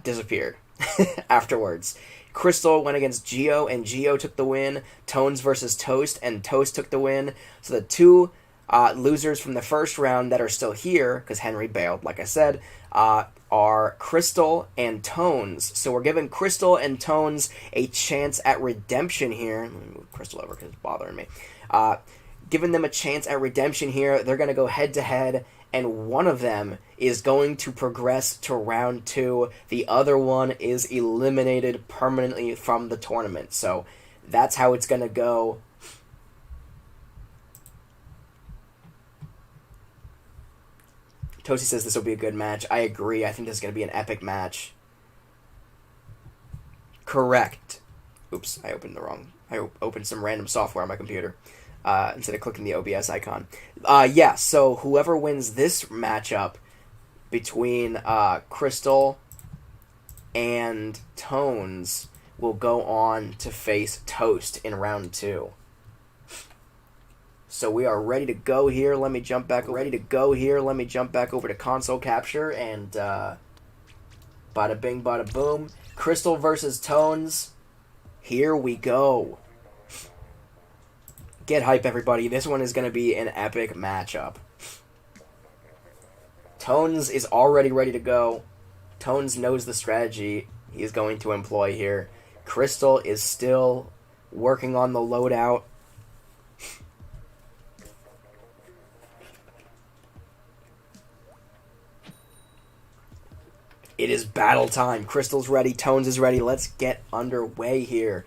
B: disappeared afterwards. Crystal went against Geo, and Geo took the win. Tones versus Toast, and Toast took the win. So the two losers from the first round that are still here, because Henry bailed, like I said, are Crystal and Tones. So we're giving Crystal and Tones a chance at redemption here. Let me move Crystal over because it's bothering me. Giving them a chance at redemption here. They're going to go head-to-head, and one of them is going to progress to round 2. The other one is eliminated permanently from the tournament. So that's how it's going to go. Toasty says this will be a good match. I agree. I think this is going to be an epic match. Correct. Oops, I opened the wrong... I opened some random software on my computer instead of clicking the OBS icon. Yeah, so whoever wins this matchup between Crystal and Tones will go on to face Toast in round 2. So we are ready to go here. Let me jump back. Ready to go here. Let me jump back over to console capture and bada bing, bada boom. Crystal versus Tones. Here we go. Get hype, everybody. This one is going to be an epic matchup. Tones is already ready to go. Tones knows the strategy he is going to employ here. Crystal is still working on the loadout. It is battle time. Crystal's ready. Tones is ready. Let's get underway here.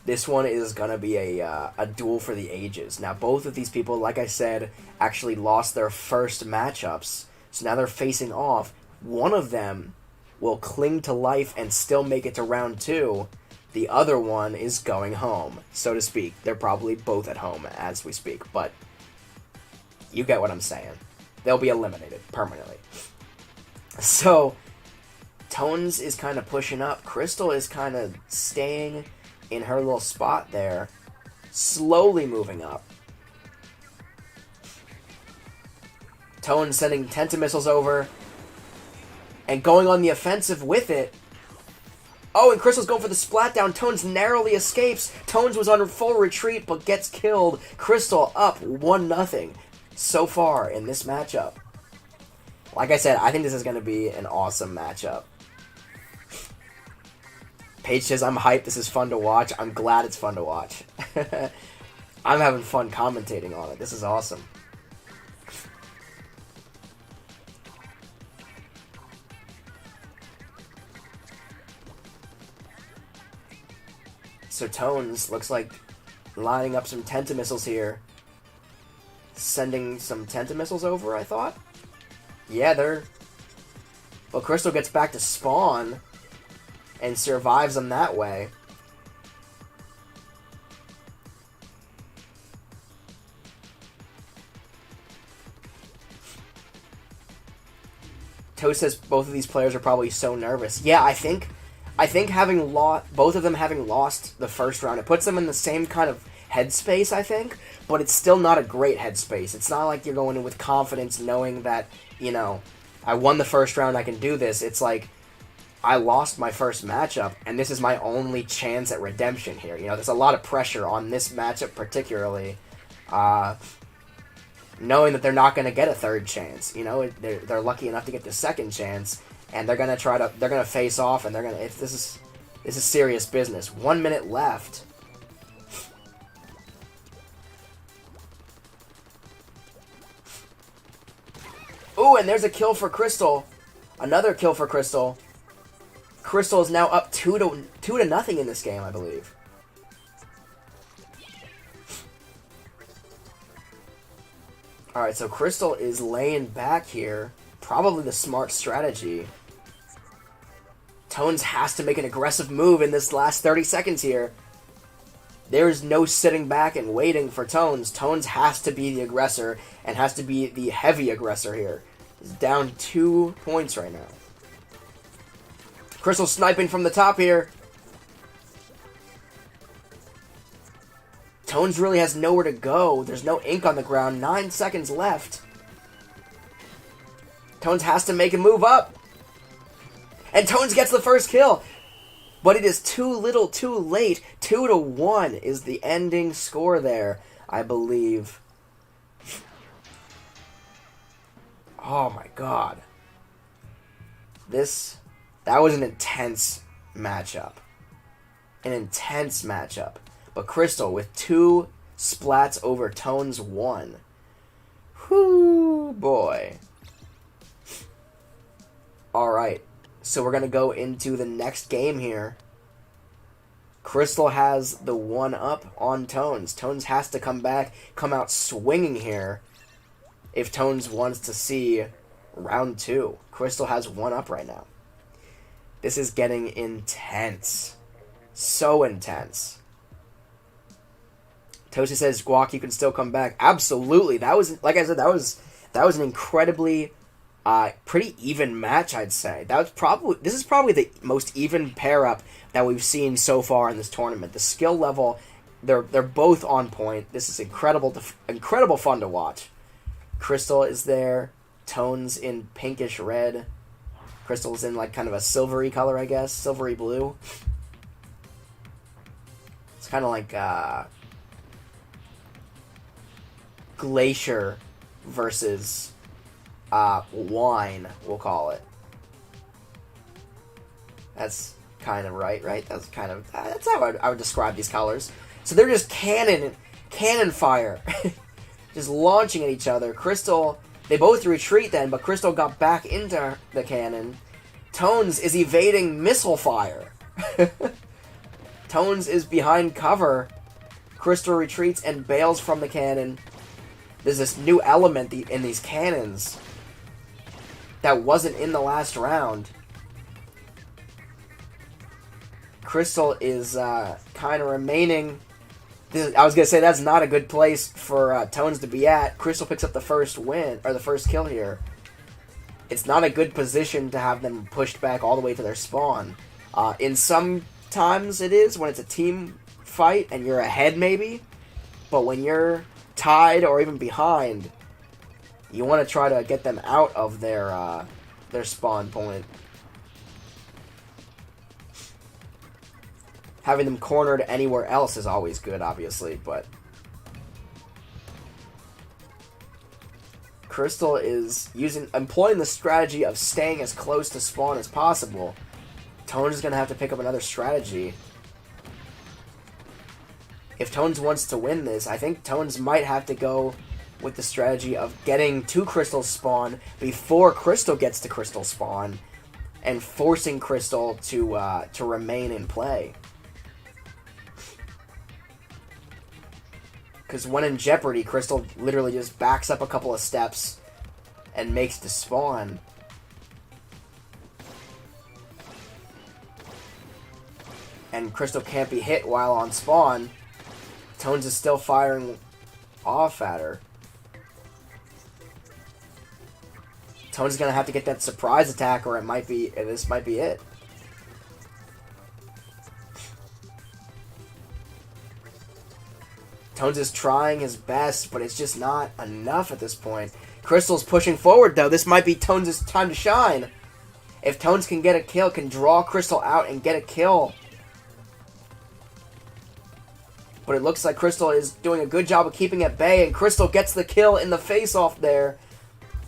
B: This one is going to be a duel for the ages. Now, both of these people, like I said, actually lost their first matchups. So now they're facing off. One of them will cling to life and still make it to round 2. The other one is going home, so to speak. They're probably both at home as we speak, but you get what I'm saying. They'll be eliminated permanently. So, Tones is kind of pushing up. Crystal is kind of staying in her little spot there. Slowly moving up. Tones sending Tentamissiles over. And going on the offensive with it. Oh, and Crystal's going for the splat down. Tones narrowly escapes. Tones was on full retreat, but gets killed. Crystal up 1-0. So far in this matchup. Like I said, I think this is going to be an awesome matchup. Paige says, I'm hyped. This is fun to watch. I'm glad it's fun to watch. I'm having fun commentating on it. This is awesome. So Tones looks like lining up some Tentamissiles here. Sending some Tentamissiles over, I thought? Yeah, they're... Well, Crystal gets back to spawn and survives them that way. Toast says both of these players are probably so nervous. Yeah, I think having both of them having lost the first round, it puts them in the same kind of headspace, I think, but it's still not a great headspace. It's not like you're going in with confidence knowing that, you know, I won the first round, I can do this. It's like, I lost my first matchup, and this is my only chance at redemption here. You know, there's a lot of pressure on this matchup particularly. Knowing that they're not going to get a third chance, you know, they're lucky enough to get the second chance, and they're gonna face off, and this is serious business. 1 minute left. Ooh, and there's a kill for Crystal, another kill for Crystal. Crystal is now up 2-0 in this game, I believe. Alright, so Crystal is laying back here. Probably the smart strategy. Tones has to make an aggressive move in this last 30 seconds here. There's no sitting back and waiting for Tones. Tones has to be the aggressor and has to be the heavy aggressor here. He's down 2 points right now. Crystal sniping from the top here. Tones really has nowhere to go. There's no ink on the ground. 9 seconds left. Tones has to make a move up. And Tones gets the first kill. But it is too little, too late. 2-1 is the ending score there, I believe. Oh my god. That was an intense matchup. An intense matchup. But Crystal with 2 splats over Tones 1. Whoo, boy. Alright, so we're going to go into the next game here. Crystal has the 1-up on Tones. Tones has to come out swinging here if Tones wants to see round 2. Crystal has 1-up right now. This is getting intense. So intense. Toasty says, Guac, you can still come back. Absolutely. That was, like I said, that was an incredibly pretty even match, I'd say. This is probably the most even pair-up that we've seen so far in this tournament. The skill level, they're both on point. This is incredible fun to watch. Crystal is there. Tones in pinkish red. Crystal's in like kind of a silvery color, I guess. Silvery blue. It's kind of like glacier versus wine, we'll call it. That's kind of right? That's how I would describe these colors. So they're just cannon fire. Just launching at each other. Crystal, they both retreat then, but Crystal got back into the cannon. Tones is evading missile fire. Tones is behind cover. Crystal retreats and bails from the cannon. There's this new element in these cannons that wasn't in the last round. Crystal is kind of remaining. I was going to say that's not a good place for Tones to be at. Crystal picks up the first win, or the first kill here. It's not a good position to have them pushed back all the way to their spawn. In some times it is, when it's a team fight and you're ahead maybe. But when you're tied or even behind, you want to try to get them out of their spawn point. Having them cornered anywhere else is always good, obviously, but Crystal is employing the strategy of staying as close to spawn as possible. Tones is going to have to pick up another strategy. If Tones wants to win this, I think Tones might have to go with the strategy of getting to Crystal's spawn before Crystal gets to Crystal's spawn and forcing Crystal to remain in play. Because when in jeopardy, Crystal literally just backs up a couple of steps and makes the spawn. And Crystal can't be hit while on spawn. Tones is still firing off at her. Tones is gonna have to get that surprise attack, or this might be it. Tones is trying his best, but it's just not enough at this point. Crystal's pushing forward, though. This might be Tones' time to shine. If Tones can get a kill, can draw Crystal out and get a kill. But it looks like Crystal is doing a good job of keeping at bay, and Crystal gets the kill in the face-off there.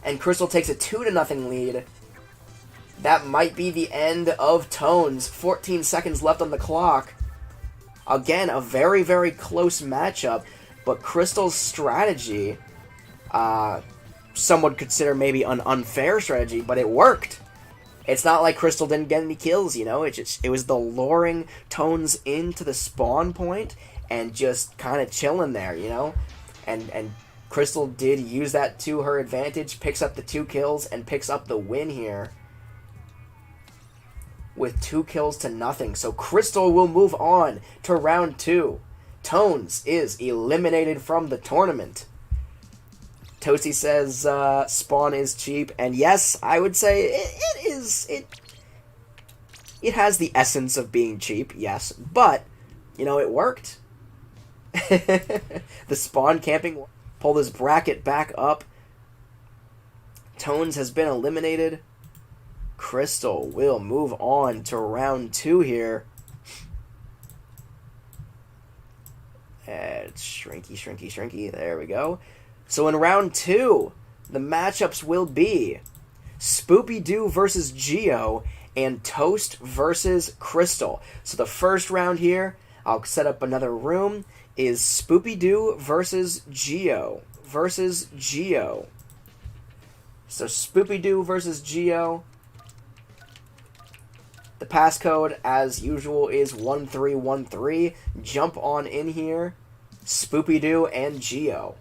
B: And Crystal takes a 2-0 lead. That might be the end of Tones. 14 seconds left on the clock. Again, a very, very close matchup. But Crystal's strategy, some would consider maybe an unfair strategy, but it worked. It's not like Crystal didn't get any kills, you know? It was the luring Tones into the spawn point and just kind of chilling there, you know? And Crystal did use that to her advantage, picks up the 2 kills, and picks up the win here with 2 kills to nothing. So Crystal will move on to round 2. Tones is eliminated from the tournament. Toasty says spawn is cheap, and yes, I would say it is. It has the essence of being cheap, yes, but you know, it worked. The spawn camping. Pull this bracket back up. Tones has been eliminated. Crystal will move on to round 2 here. It's shrinky. There we go. So in round 2, the matchups will be Spoopy-Doo versus Geo and Toast versus Crystal. So the first round here, I'll set up another room, is Spoopy-Doo versus Geo. So Spoopy-Doo versus Geo. The passcode, as usual, is 1313. Jump on in here. Spoopy-Doo and Geo.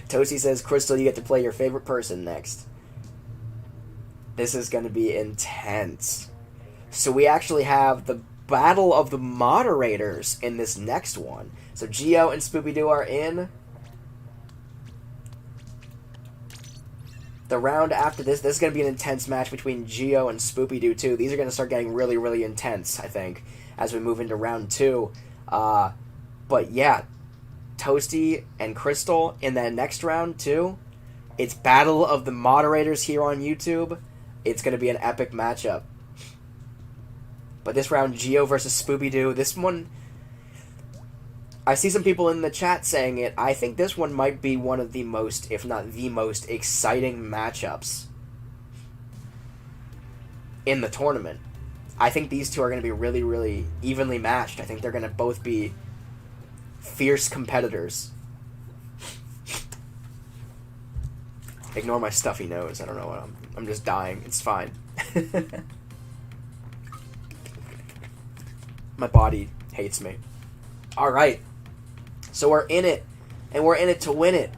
B: Toasty says, Crystal, you get to play your favorite person next. This is going to be intense. So we actually have the battle of the moderators in this next one. So Geo and Spoopy-Doo are in. The round after this is going to be an intense match between Geo and Spoopy-Doo too. These are going to start getting really, really intense, I think, as we move into round 2. But yeah, Toasty and Crystal in that next round too. It's battle of the moderators here on YouTube. It's going to be an epic matchup. But this round, Geo versus Spoopy-Doo, this one, I see some people in the chat saying it. I think this one might be one of the most, if not the most, exciting matchups in the tournament. I think these two are going to be really, really evenly matched. I think they're going to both be fierce competitors. Ignore my stuffy nose. I don't know what I'm just dying. It's fine. My body hates me. Alright. So we're in it. And we're in it to win it.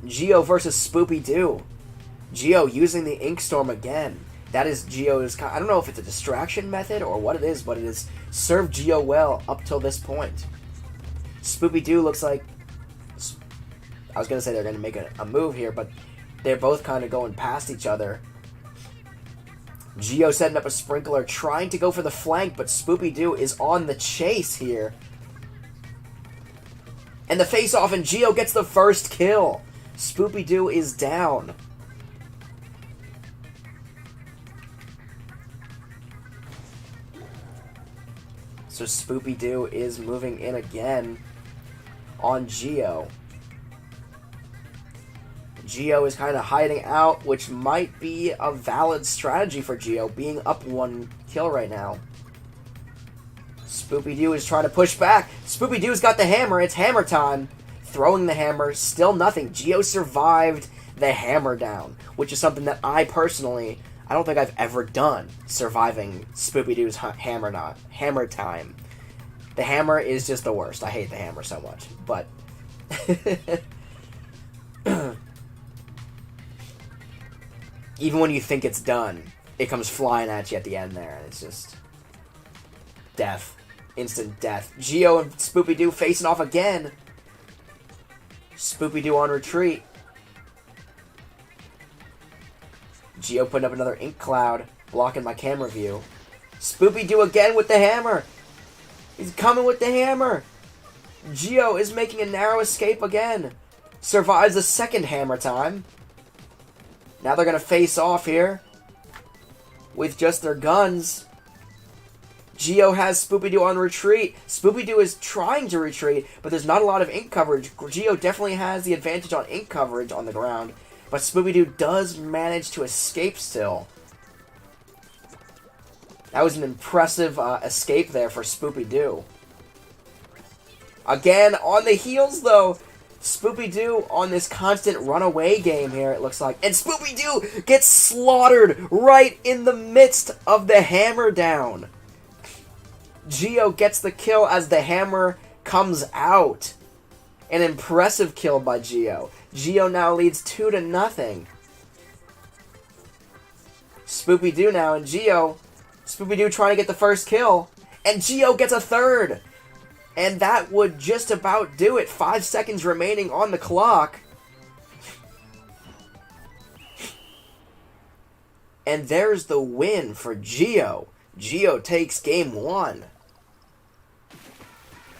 B: Geo versus Spoopy-Doo. Geo using the Ink Storm again. That is Geo's... I don't know if it's a distraction method or what it is, but it has served Geo well up till this point. Spoopy-Doo looks like... I was going to say they're going to make a move here, but they're both kind of going past each other. Geo setting up a sprinkler, trying to go for the flank, but Spoopy-Doo is on the chase here. And the face-off, and Geo gets the first kill. Spoopy-Doo is down. So Spoopy-Doo is moving in again on Geo. Geo is kind of hiding out, which might be a valid strategy for Geo, being up 1 kill right now. Spoopy-Doo is trying to push back. Spoopy-Doo's got the hammer. It's hammer time. Throwing the hammer. Still nothing. Geo survived the hammer down, which is something that I personally, I don't think I've ever done, surviving Spoopy-Doo's hammer time. The hammer is just the worst. I hate the hammer so much, but... even when you think it's done, it comes flying at you at the end there, and it's just... death. Instant death. Geo and Spoopy-Doo facing off again. Spoopy-Doo on retreat. Geo putting up another ink cloud, blocking my camera view. Spoopy-Doo again with the hammer. He's coming with the hammer. Geo is making a narrow escape again. Survives the second hammer time. Now they're going to face off here with just their guns. Geo has Spoopy-Doo on retreat. Spoopy-Doo is trying to retreat, but there's not a lot of ink coverage. Geo definitely has the advantage on ink coverage on the ground, but Spoopy-Doo does manage to escape still. That was an impressive escape there for Spoopy-Doo. Again, on the heels, though. Spoopy-Doo on this constant runaway game here, it looks like. And Spoopy-Doo gets slaughtered right in the midst of the hammer down. Geo gets the kill as the hammer comes out. An impressive kill by Geo. Geo now leads 2-0. Spoopy-Doo now and Geo. Spoopy-Doo trying to get the first kill. And Geo gets a third. And that would just about do it. 5 seconds remaining on the clock. And there's the win for Geo. Geo takes game 1.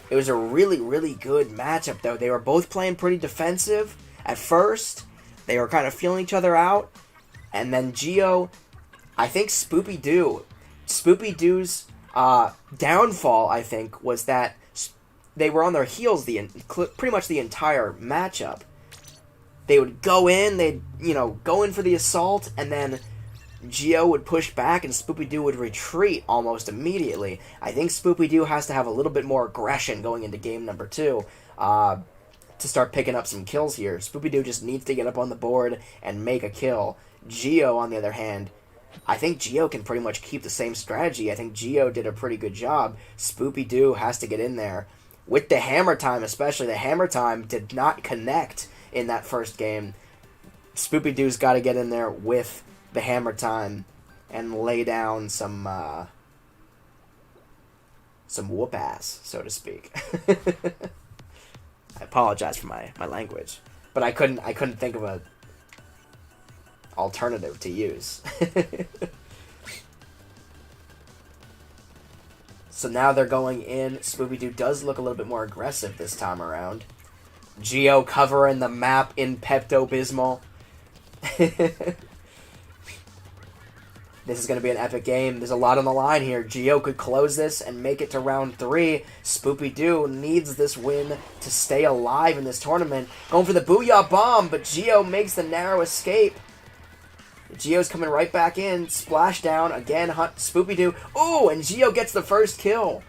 B: It was a really, really good matchup, though. They were both playing pretty defensive at first. They were kind of feeling each other out. And then Geo, I think Spoopy-Doo's downfall, I think, was that they were on their heels pretty much the entire matchup. They would go in, they'd, go in for the assault, and then Geo would push back and Spoopy-Doo would retreat almost immediately. I think Spoopy-Doo has to have a little bit more aggression going into game number 2 to start picking up some kills here. Spoopy-Doo just needs to get up on the board and make a kill. Geo, on the other hand, I think Geo can pretty much keep the same strategy. I think Geo did a pretty good job. Spoopy-Doo has to get in there. With the hammer time especially, the hammer time did not connect in that first game. Spoopy-Doo's got to get in there with the hammer time and lay down some whoop ass, so to speak. I apologize for my language, but I couldn't think of a alternative to use. So now they're going in. Spoopy-Doo does look a little bit more aggressive this time around. Geo covering the map in Pepto-Bismol. This is going to be an epic game. There's a lot on the line here. Geo could close this and make it to round 3. Spoopy-Doo needs this win to stay alive in this tournament. Going for the Booyah Bomb, but Geo makes the narrow escape. Geo's coming right back in. Splashdown. Again, Spoopy-Doo. Ooh, and Geo gets the first kill.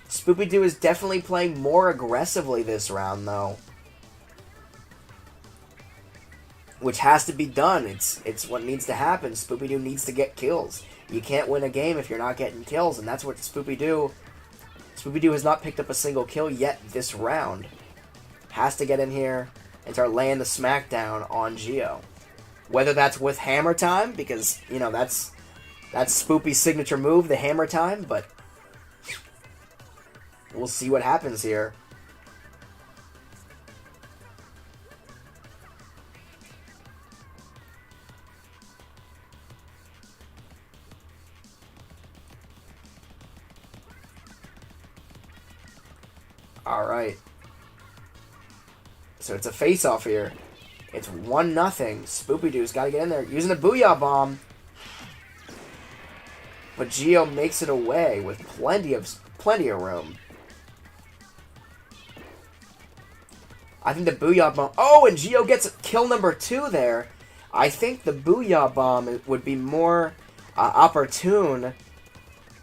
B: Spoopy-Doo is definitely playing more aggressively this round, though. Which has to be done. It's what needs to happen. Spoopy-Doo needs to get kills. You can't win a game if you're not getting kills, and that's what Spoopy-Doo... Spoopy-Doo has not picked up a single kill yet this round. Has to get in here and start laying the smackdown on Geo. Whether that's with hammer time, because, that's Spoopy's signature move, the hammer time, but we'll see what happens here. Alright. So it's a face-off here. It's 1-0. Spoopy-Doo's got to get in there. Using a Booyah Bomb. But Geo makes it away with plenty of room. I think the Booyah Bomb... Oh, and Geo gets kill number 2 there. I think the Booyah Bomb would be more opportune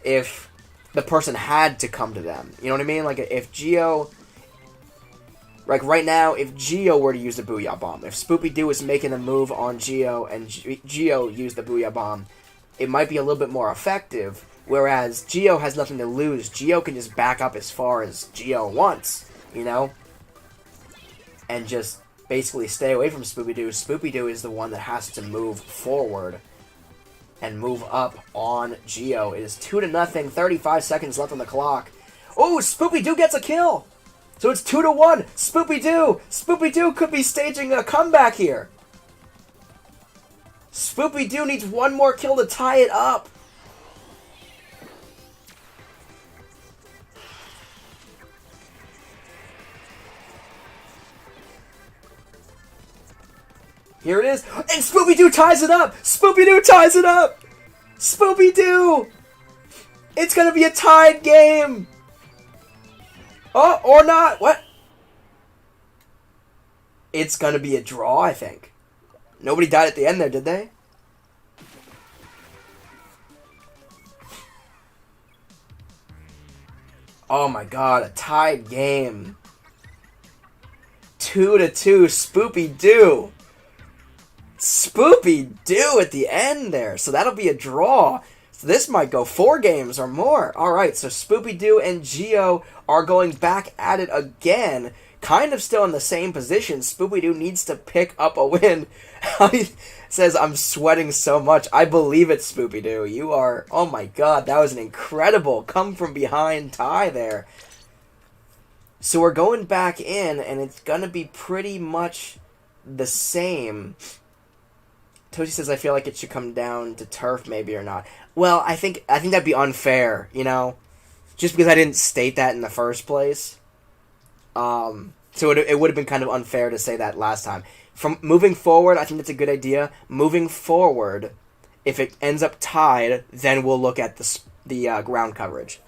B: if the person had to come to them. You know what I mean? Like, if Geo... Like, right now, if Geo were to use the Booyah Bomb, if Spoopy-Doo was making a move on Geo and Geo used the Booyah Bomb, it might be a little bit more effective, whereas Geo has nothing to lose. Geo can just back up as far as Geo wants, you know? And just basically stay away from Spoopy-Doo. Spoopy-Doo is the one that has to move forward and move up on Geo. It is 2-0, 35 seconds left on the clock. Oh, Spoopy-Doo gets a kill! So it's 2-1. Spoopy-Doo! Spoopy-Doo could be staging a comeback here. Spoopy-Doo needs one more kill to tie it up. Here it is. And Spoopy-Doo ties it up! Spoopy-Doo ties it up! Spoopy-Doo! It's gonna be a tied game! Oh, or not. What? It's gonna be a draw, I think. Nobody died at the end there, did they? Oh my god, a tied game. 2-2, Spoopy-Doo. Spoopy-Doo at the end there. So that'll be a draw. So this might go 4 games or more. Alright, so Spoopy-Doo and Geo are going back at it again. Kind of still in the same position. Spoopy-Doo needs to pick up a win. He says, I'm sweating so much. I believe it, Spoopy-Doo. You are... Oh my god, that was an incredible come-from-behind tie there. So we're going back in, and it's going to be pretty much the same. Toasty says, I feel like it should come down to turf maybe or not. Well, I think that'd be unfair, you know? Just because I didn't state that in the first place. So it would have been kind of unfair to say that last time. From moving forward, I think that's a good idea. Moving forward, if it ends up tied, then we'll look at the ground coverage.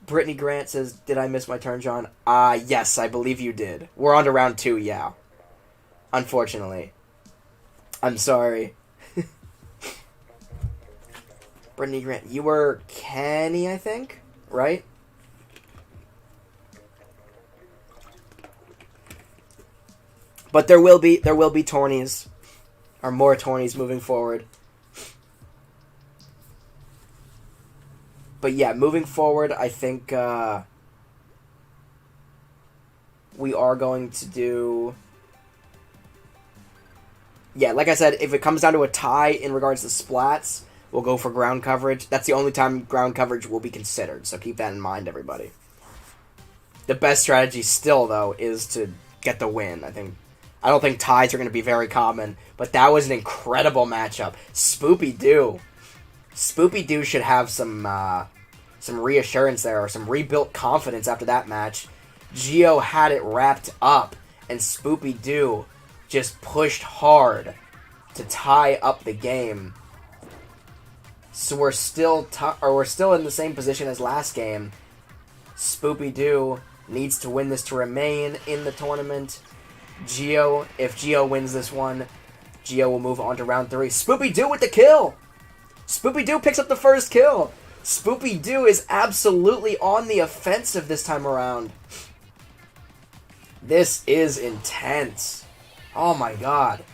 B: Brittany Grant says, did I miss my turn, John? Yes, I believe you did. We're on to round 2, yeah. Unfortunately. I'm sorry. Brittany Grant, you were Kenny, I think? Right? But there will be tourneys. Or more tourneys moving forward. But yeah, moving forward, I think we are going to do... Yeah, like I said, if it comes down to a tie in regards to splats, we'll go for ground coverage. That's the only time ground coverage will be considered, so keep that in mind, everybody. The best strategy still, though, is to get the win. I don't think ties are going to be very common, but that was an incredible matchup. Spoopy-Doo. Spoopy-Doo should have some reassurance there, or some rebuilt confidence after that match. Geo had it wrapped up, and Spoopy-Doo just pushed hard to tie up the game. So we're still in the same position as last game. Spoopy-Doo needs to win this to remain in the tournament. If Geo wins this one, Geo will move on to round 3. Spoopy-Doo with the kill! Spoopy-Doo picks up the first kill! Spoopy-Doo is absolutely on the offensive this time around. This is intense. Oh my god.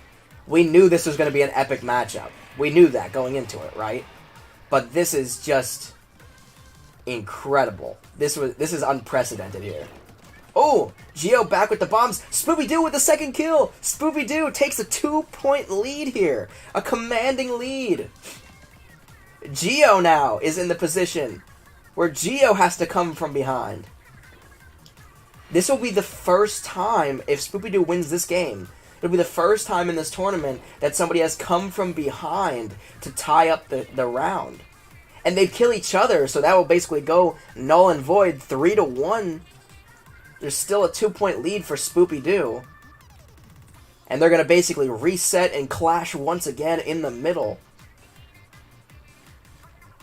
B: We knew this was going to be an epic matchup. We knew that going into it, right? But this is just incredible. This is unprecedented here. Oh, Geo back with the bombs. Spoopy-Doo with the second kill. Spoopy-Doo takes a 2-point lead here. A commanding lead. Geo now is in the position where Geo has to come from behind. This will be the first time, if Spoopy-Doo wins this game, it'll be the first time in this tournament that somebody has come from behind to tie up the round. And they kill each other, so that will basically go null and void, 3-1. There's still a 2-point lead for Spoopy-Doo. And they're going to basically reset and clash once again in the middle.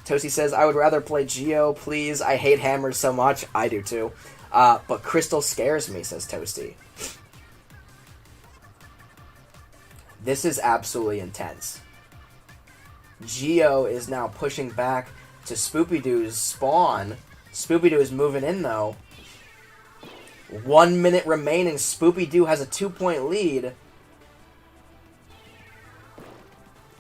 B: Toasty says, I would rather play Geo, please. I hate hammers so much. I do too. But Crystal scares me, says Toasty. This is absolutely intense. Geo is now pushing back to Spoopy-Doo's spawn. Spoopy-Doo is moving in, though. 1 minute remaining. Spoopy-Doo has a 2-point lead.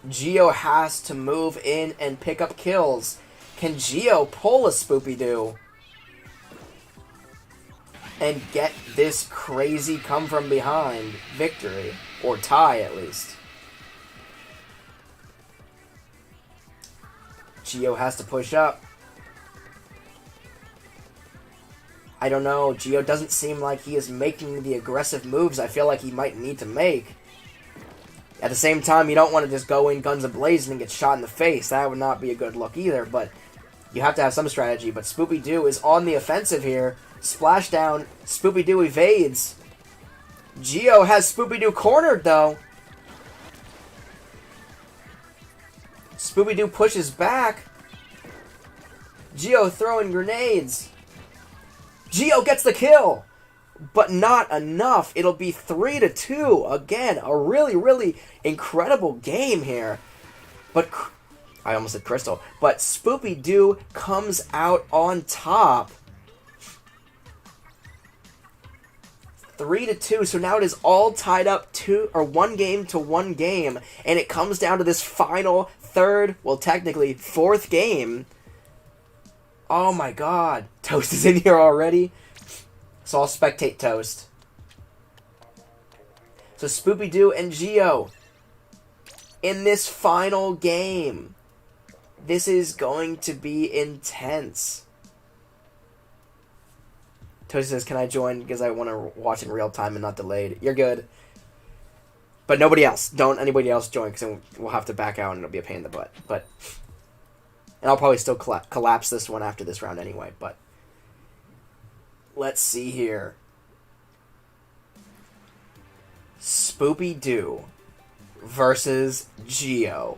B: Geo has to move in and pick up kills. Can Geo pull a Spoopy-Doo and get this crazy come from behind victory? Or tie, at least. Geo has to push up. I don't know. Geo doesn't seem like he is making the aggressive moves I feel like he might need to make. At the same time, you don't want to just go in guns a-blazing and get shot in the face. That would not be a good look either, but you have to have some strategy. But Spoopy-Doo is on the offensive here. Splashdown. Spoopy-Doo evades. Geo has Spoopy-Doo cornered, though. Spoopy-Doo pushes back. Geo throwing grenades. Geo gets the kill, but not enough. It'll be 3-2. Again, a really, really incredible game here. But I almost said Crystal. But Spoopy-Doo comes out on top. 3-2. So now it is all tied up 1 game to 1 game, and it comes down to this final third, well, technically 4th game. Oh my god. Toast is in here already. So I'll spectate Toast. So Spoopy-Doo and Geo in this final game. This is going to be intense. Toast says, can I join? Because I want to watch in real time and not delayed. You're good. But nobody else. Don't anybody else join, because we'll have to back out and it'll be a pain in the butt. And I'll probably still collapse this one after this round anyway, but let's see here. Spoopy-Doo versus Geo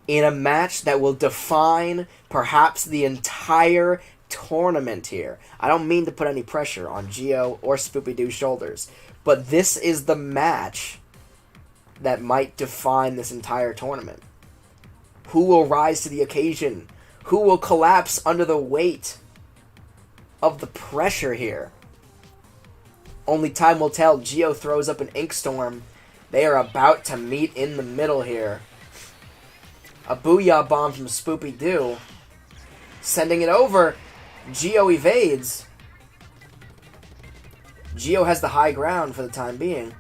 B: in a match that will define perhaps the entire tournament here. I don't mean to put any pressure on Geo or Spoopy-Doo's shoulders, but this is the match that might define this entire tournament. Who will rise to the occasion? Who will collapse under the weight of the pressure here? Only time will tell. Geo throws up an Ink Storm. They are about to meet in the middle here. A Booyah Bomb from Spoopy-Doo. Sending it over. Geo evades. Geo has the high ground for the time being.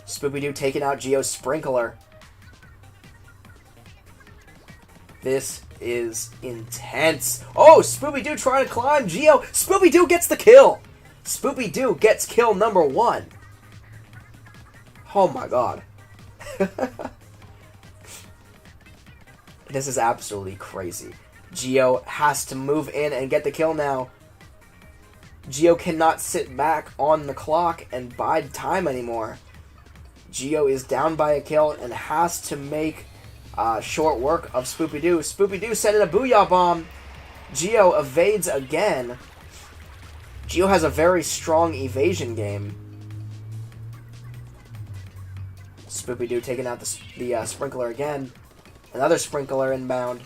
B: Spoopy-Doo taking out Geo's Sprinkler. This is intense. Oh, Spoopy-Doo trying to climb. Geo. Spoopy-Doo gets the kill. Spoopy-Doo gets kill number 1. Oh my god. This is absolutely crazy. Geo has to move in and get the kill now. Geo cannot sit back on the clock and bide time anymore. Geo is down by a kill and has to make short work of Spoopy-Doo. Spoopy-Doo sending a Booyah Bomb. Geo evades again. Geo has a very strong evasion game. Spoopy-Doo taking out the Sprinkler again. Another Sprinkler inbound.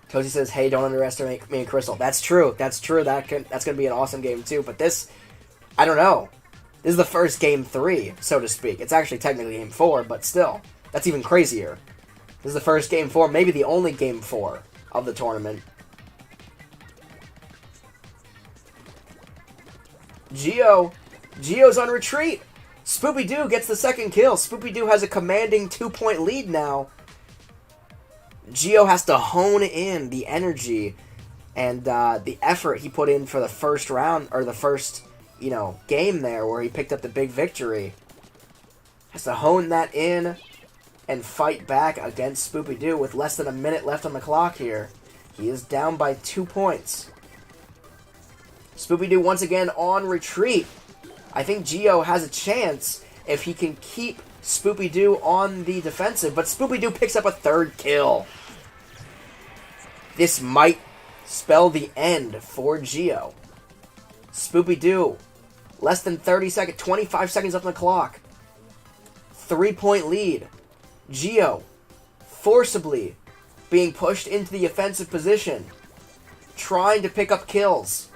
B: Cozy says, hey, don't underestimate me and Crystal. That's true. That's true. That's going to be an awesome game, too. But this, I don't know. This is the first game 3, so to speak. It's actually technically game 4, but still. That's even crazier. This is the first game 4, maybe the only game 4 of the tournament. Geo's on retreat. Spoopy-Doo gets the second kill. Spoopy-Doo has a commanding 2-point lead now. Geo has to hone in the energy and the effort he put in for the first round, or the first, game there where he picked up the big victory. Has to hone that in and fight back against Spoopy-Doo with less than a minute left on the clock here. He is down by 2 points. Spoopy-Doo once again on retreat. I think Geo has a chance if he can keep Spoopy-Doo on the defensive, but Spoopy-Doo picks up a 3rd kill. This might spell the end for Geo. Spoopy-Doo, less than 30 seconds, 25 seconds left on the clock. 3-point lead. Geo, forcibly being pushed into the offensive position. trying to pick up kills.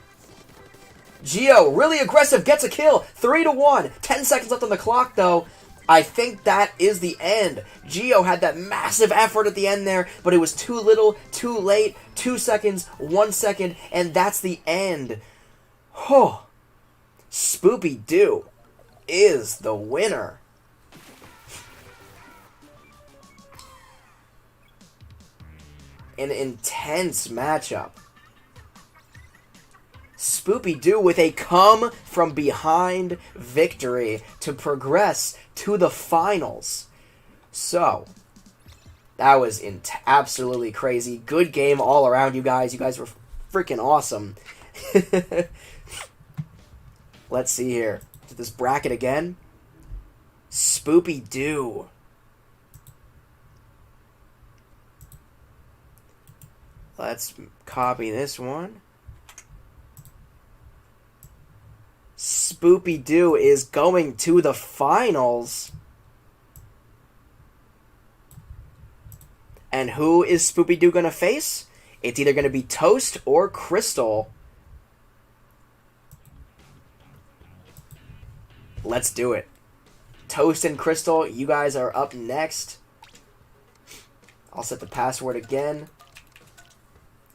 B: Geo, really aggressive, gets a kill. 3-1. 10 seconds left on the clock, though. I think that is the end. Geo had that massive effort at the end there, but it was too little, too late. 2 seconds, 1 second, and that's the end. Oh, Spoopy Doo is the winner. An intense matchup. Spoopy Doo with a come from behind victory to progress to the finals. So, that was absolutely crazy. Good game all around, you guys. You guys were freaking awesome. Let's see here. This bracket again. Spoopy Doo. Let's copy this one. Spoopy Doo is going to the finals. And who is Spoopy Doo going to face? It's either going to be Toast or Crystal. Let's do it. Toast and Crystal, you guys are up next. I'll set the password again.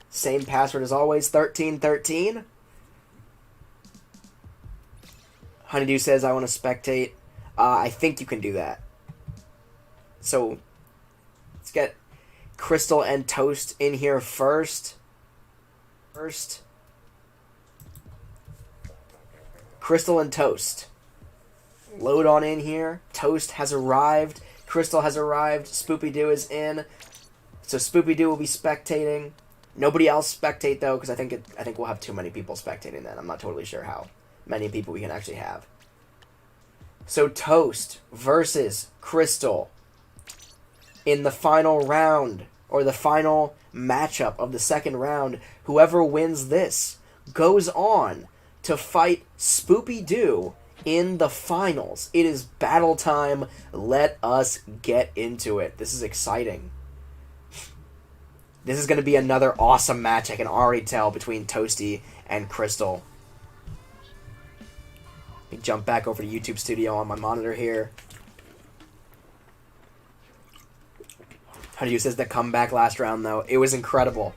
B: Same password as always, 1313. Honeydew says, I want to spectate. I think you can do that. So, let's get Crystal and Toast in here first. Crystal and Toast. Load on in here. Toast has arrived. Crystal has arrived. Spoopy Doo is in. So Spoopy Doo will be spectating. Nobody else spectate, though, because I think we'll have too many people spectating then. I'm not totally sure how many people we can actually have. So Toast versus Crystal in the final round, or the final matchup of the second round. Whoever wins this goes on to fight Spoopy Doo in the finals. It is battle time. Let us get into it. This is exciting. This is going to be another awesome match, I can already tell, between Toasty and Crystal. Let me jump back over to YouTube Studio on my monitor here. Honeydew says the comeback last round, though. It was incredible.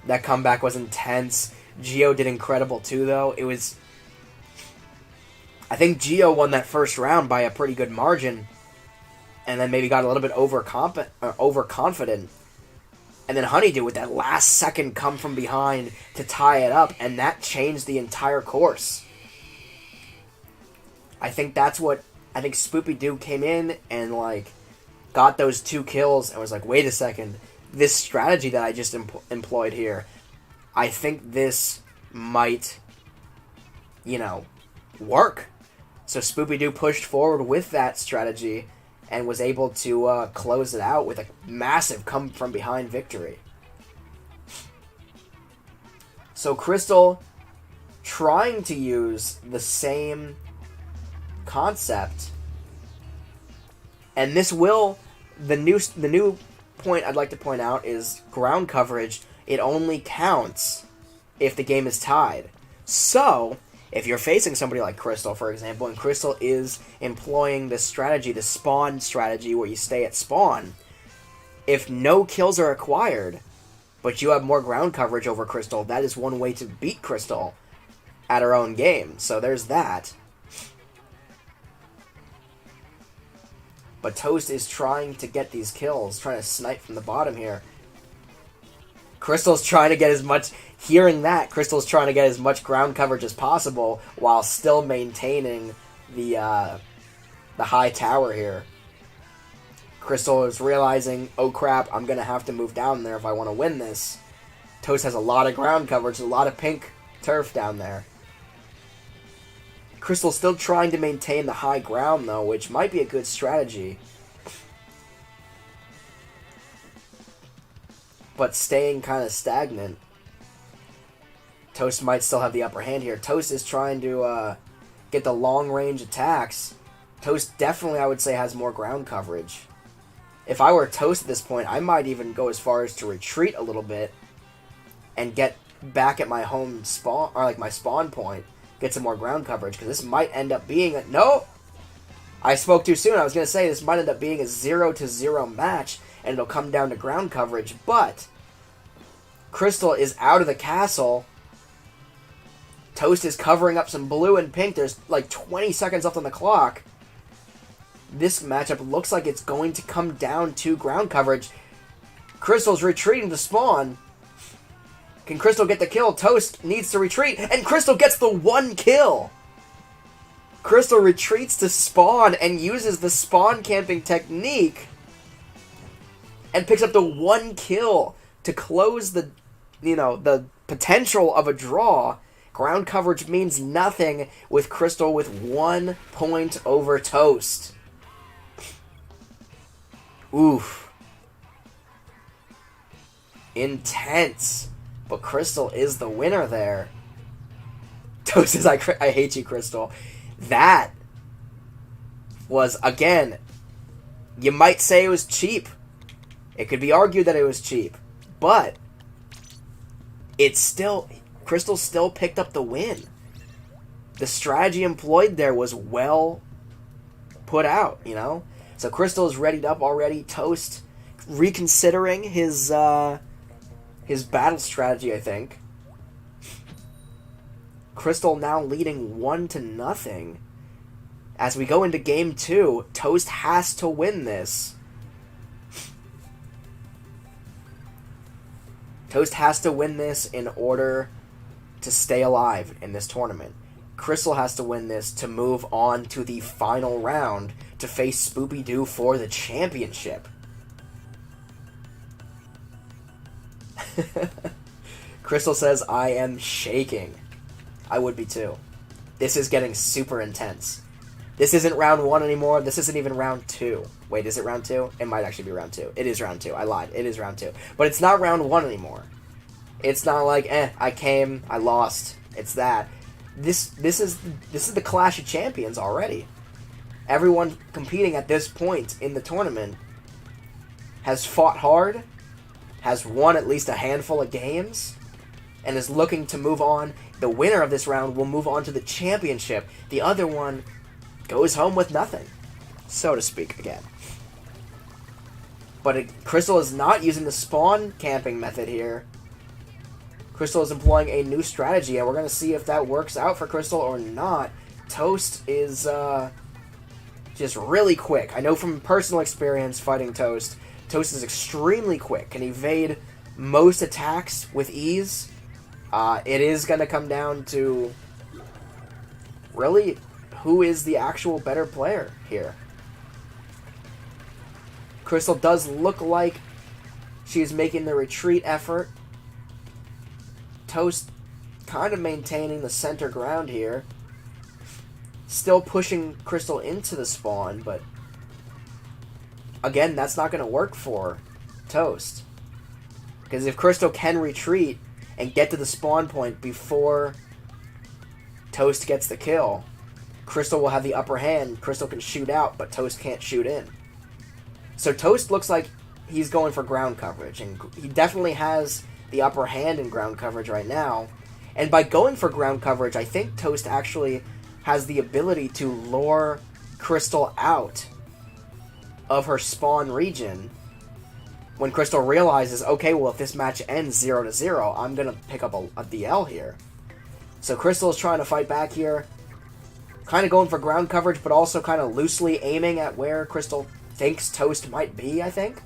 B: That comeback was intense. Geo did incredible, too, though. It was... I think Geo won that first round by a pretty good margin. And then maybe got a little bit overconfident. And then Honeydew with that last second come from behind to tie it up, and that changed the entire course. I think Spoopy Doo came in and, like, got those 2 kills and was like, wait a second, this strategy that I just employed here, I think this might, work. So Spoopy Doo pushed forward with that strategy and was able to close it out with a massive come-from-behind victory. So Crystal trying to use the same concept, and this will... The new point I'd like to point out is ground coverage. It only counts if the game is tied. So, if you're facing somebody like Crystal, for example, and Crystal is employing this strategy, the spawn strategy, where you stay at spawn, if no kills are acquired, but you have more ground coverage over Crystal, that is one way to beat Crystal at her own game. So there's that. But Toast is trying to get these kills, trying to snipe from the bottom here. Crystal's trying to get as much... Hearing that, Crystal's trying to get as much ground coverage as possible while still maintaining the high tower here. Crystal is realizing, oh crap, I'm going to have to move down there if I want to win this. Toast has a lot of ground coverage, a lot of pink turf down there. Crystal's still trying to maintain the high ground, though, which might be a good strategy. But staying kind of stagnant. Toast might still have the upper hand here. Toast is trying to get the long-range attacks. Toast definitely, I would say, has more ground coverage. If I were Toast at this point, I might even go as far as to retreat a little bit and get back at my home spawn, or like my spawn point, get some more ground coverage, because this might end up being a... No! I spoke too soon. I was going to say this might end up being a 0-0 match, and it'll come down to ground coverage, but Crystal is out of the castle. Toast is covering up some blue and pink. There's like 20 seconds left on the clock. This matchup looks like it's going to come down to ground coverage. Crystal's retreating to spawn. Can Crystal get the kill? Toast needs to retreat, and Crystal gets the 1 kill. Crystal retreats to spawn and uses the spawn camping technique and picks up the 1 kill to close the, the potential of a draw. Ground coverage means nothing with Crystal with 1 point over Toast. Oof. Intense. But Crystal is the winner there. Toast says, I hate you, Crystal. That was, again, you might say it was cheap. It could be argued that it was cheap. But it's still... Crystal still picked up the win. The strategy employed there was well put out, So Crystal is readied up already. Toast reconsidering his battle strategy, I think. Crystal now leading 1-0. As we go into game 2, Toast has to win this. Toast has to win this in order to stay alive in this tournament. Crystal has to win this to move on to the final round to face Spoopy-Doo for the championship. Crystal says, I am shaking. I would be too. This is getting super intense. This isn't round 1 anymore. This isn't even round 2. Wait, is it round 2? It might actually be round 2. It is round 2. I lied. It is round 2. But it's not round 1 anymore. It's not like, I came, I lost. It's that. This is the Clash of Champions already. Everyone competing at this point in the tournament has fought hard, has won at least a handful of games, and is looking to move on. The winner of this round will move on to the championship. The other one goes home with nothing, so to speak, again. But Crystal is not using the spawn camping method here. Crystal is employing a new strategy, and we're going to see if that works out for Crystal or not. Toast is just really quick. I know from personal experience fighting Toast, Toast is extremely quick, can evade most attacks with ease. It is going to come down to really who is the actual better player here. Crystal does look like she is making the retreat effort. Toast kind of maintaining the center ground here. Still pushing Crystal into the spawn, but again, that's not going to work for Toast. Because if Crystal can retreat and get to the spawn point before Toast gets the kill, Crystal will have the upper hand. Crystal can shoot out, but Toast can't shoot in. So Toast looks like he's going for ground coverage, and he definitely has the upper hand in ground coverage right now. And by going for ground coverage, I think Toast actually has the ability to lure Crystal out of her spawn region when Crystal realizes, okay, well, if this match ends 0-0, I'm going to pick up a DL here. So Crystal is trying to fight back here, kind of going for ground coverage, but also kind of loosely aiming at where Crystal thinks Toast might be, I think.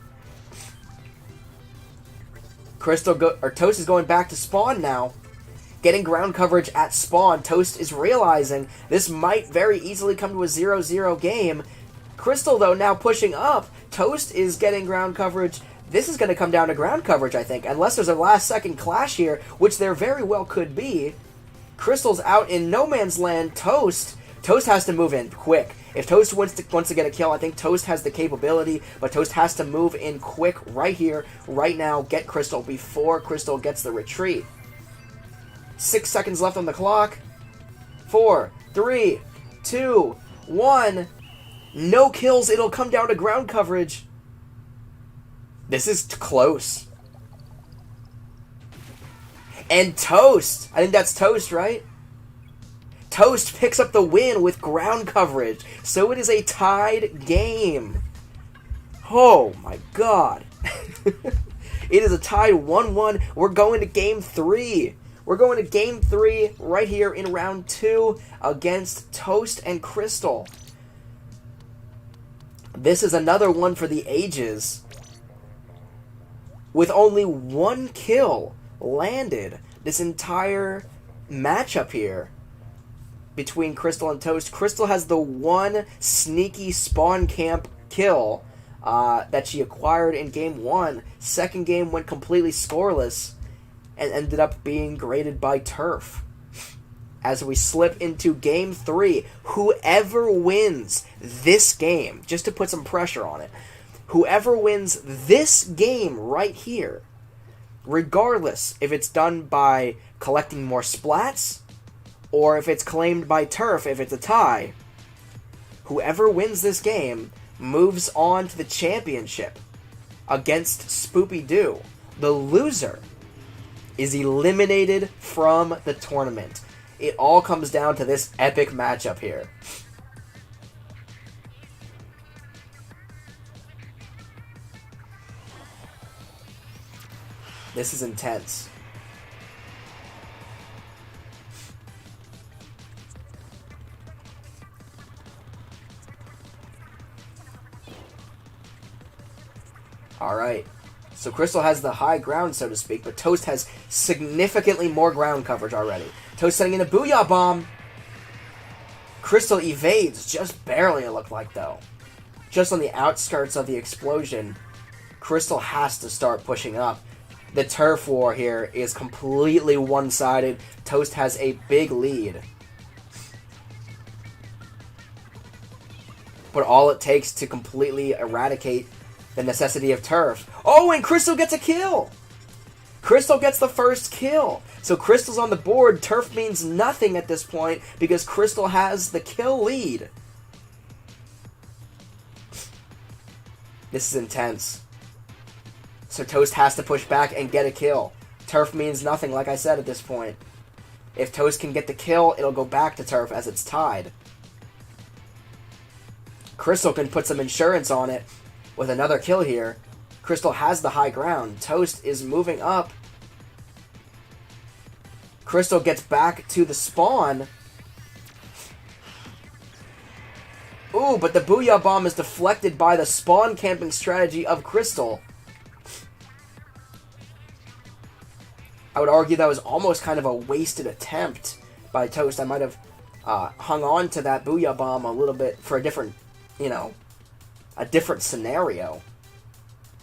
B: Toast is going back to spawn now, getting ground coverage at spawn. Toast is realizing this might very easily come to a 0-0 game. Crystal, though, now pushing up. Toast is getting ground coverage. This is going to come down to ground coverage, I think, unless there's a last-second clash here, which there very well could be. Crystal's out in no man's land. Toast has to move in quick. If Toast wants to get a kill, I think Toast has the capability, but Toast has to move in quick right here, right now, get Crystal before Crystal gets the retreat. 6 seconds left on the clock. 4, 3, 2, 1. No kills. It'll come down to ground coverage. This is close. And Toast. I think that's Toast, right? Toast picks up the win with ground coverage. So it is a tied game. Oh my god. It is a tied 1-1. We're going to game 3. We're going to game 3 right here in round 2 against Toast and Crystal. This is another one for the ages. With only 1 kill landed this entire matchup here between Crystal and Toast. Crystal has the one sneaky spawn camp kill that she acquired in game 1. Second game went completely scoreless and ended up being graded by Turf. As we slip into game 3, whoever wins this game, just to put some pressure on it, whoever wins this game right here, regardless if it's done by collecting more splats or if it's claimed by Turf, if it's a tie, whoever wins this game moves on to the championship against Spoopy Doo. The loser is eliminated from the tournament. It all comes down to this epic matchup here. This is intense. Alright. So Crystal has the high ground, so to speak, but Toast has significantly more ground coverage already. Toast sending in a Booyah Bomb. Crystal evades, just barely it looked like, though. Just on the outskirts of the explosion, Crystal has to start pushing up. The turf war here is completely one-sided. Toast has a big lead. But all it takes to completely eradicate the necessity of turf. Oh, and Crystal gets a kill! Crystal gets the first kill. So Crystal's on the board. Turf means nothing at this point because Crystal has the kill lead. This is intense. So Toast has to push back and get a kill. Turf means nothing, like I said, at this point. If Toast can get the kill, it'll go back to Turf as it's tied. Crystal can put some insurance on it with another kill here. Crystal has the high ground. Toast is moving up. Crystal gets back to the spawn. Ooh, but the Booyah Bomb is deflected by the spawn camping strategy of Crystal. I would argue that was almost kind of a wasted attempt by Toast. I might have hung on to that Booyah Bomb a little bit for a different, a different scenario.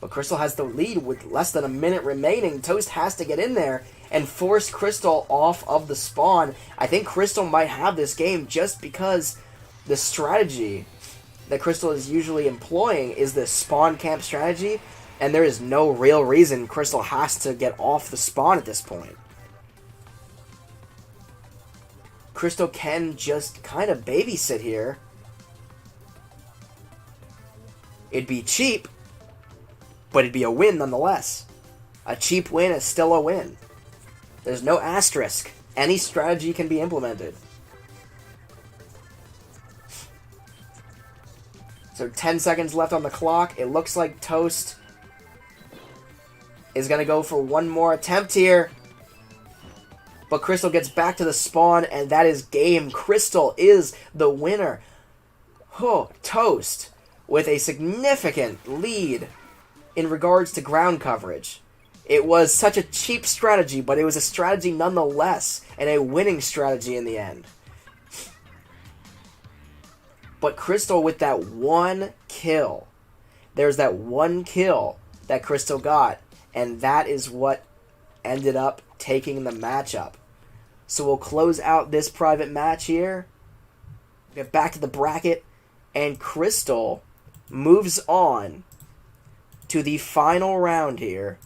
B: But Crystal has the lead with less than a minute remaining. Toast has to get in there and force Crystal off of the spawn. I think Crystal might have this game just because the strategy that Crystal is usually employing is the spawn camp strategy, and there is no real reason Crystal has to get off the spawn at this point. Crystal can just kind of babysit here. It'd be cheap, but it'd be a win nonetheless. A cheap win is still a win. There's no asterisk. Any strategy can be implemented. So 10 seconds left on the clock. It looks like Toast is going to go for one more attempt here. But Crystal gets back to the spawn, and that is game. Crystal is the winner. Oh, Toast with a significant lead in regards to ground coverage. It was such a cheap strategy, but it was a strategy nonetheless, and a winning strategy in the end. But Crystal with that one kill. There's that one kill that Crystal got, and that is what ended up taking the matchup. So we'll close out this private match here. Get back to the bracket, and Crystal moves on to the final round here.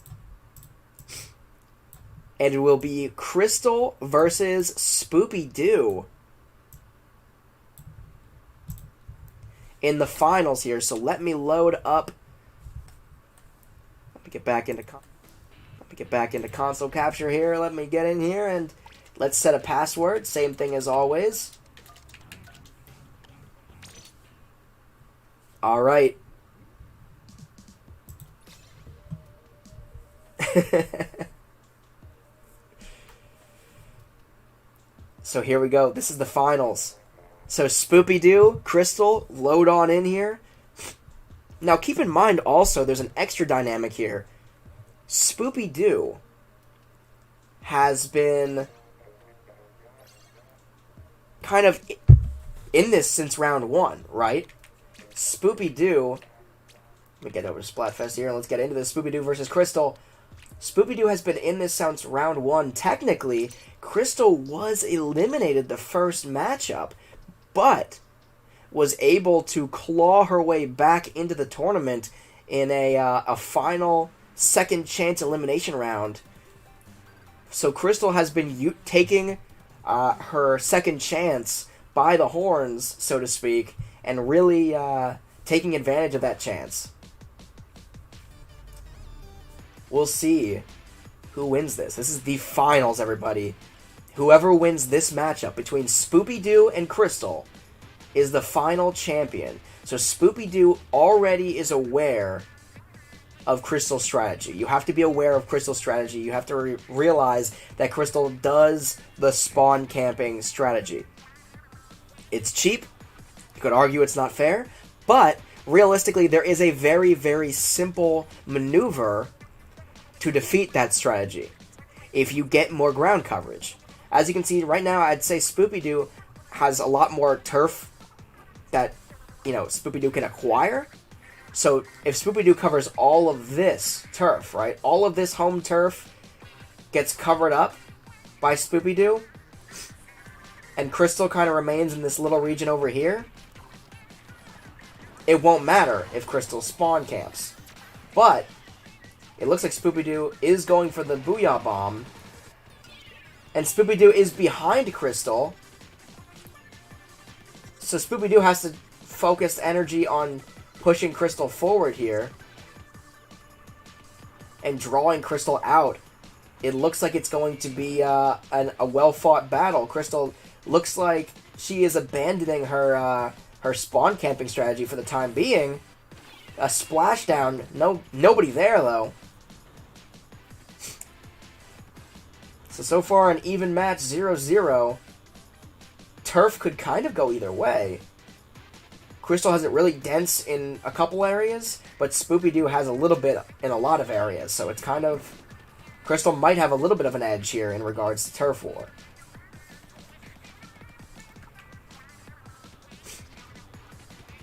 B: And it will be Crystal versus Spoopy Doo in the finals here. So let me load up. Let me get back into Get back into console capture here. Let me get in here and let's set a password. Same thing as always. All right. So here we go. This is the finals. So Spoopy-Doo, Crystal, load on in here. Now keep in mind also there's an extra dynamic here. Spoopy-Doo has been kind of in this since round 1, right? Spoopy-Doo, let me get over to Splatfest here and let's get into this. Spoopy-Doo versus Crystal. Spoopy-Doo has been in this since round 1. Technically, Crystal was eliminated the first matchup, but was able to claw her way back into the tournament in a final second chance elimination round. So Crystal has been taking her second chance by the horns, so to speak, and really taking advantage of that chance. We'll see who wins this. This is the finals, everybody. Whoever wins this matchup between Spoopy-Doo and Crystal is the final champion. So Spoopy-Doo already is aware of Crystal's strategy. You have to be aware of Crystal's strategy. You have to realize that Crystal does the spawn camping strategy. It's cheap. You could argue it's not fair. But realistically, there is a very, very simple maneuver to defeat that strategy if you get more ground coverage. As you can see right now, I'd say Spoopy-Doo has a lot more turf that, Spoopy-Doo can acquire. So if Spoopy-Doo covers all of this turf, right, all of this home turf gets covered up by Spoopy-Doo, and Crystal kind of remains in this little region over here, it won't matter if Crystal spawn camps. But it looks like Spoopy-Doo is going for the Booyah Bomb. And Spoopy-Doo is behind Crystal. So Spoopy-Doo has to focus energy on pushing Crystal forward here. And drawing Crystal out. It looks like it's going to be a well-fought battle. Crystal looks like she is abandoning her spawn camping strategy for the time being. A splashdown. Nobody there, though. So far, an even match, 0-0. Turf could kind of go either way. Crystal has it really dense in a couple areas, but Spoopy-Doo has a little bit in a lot of areas, so it's kind of... Crystal might have a little bit of an edge here in regards to turf war.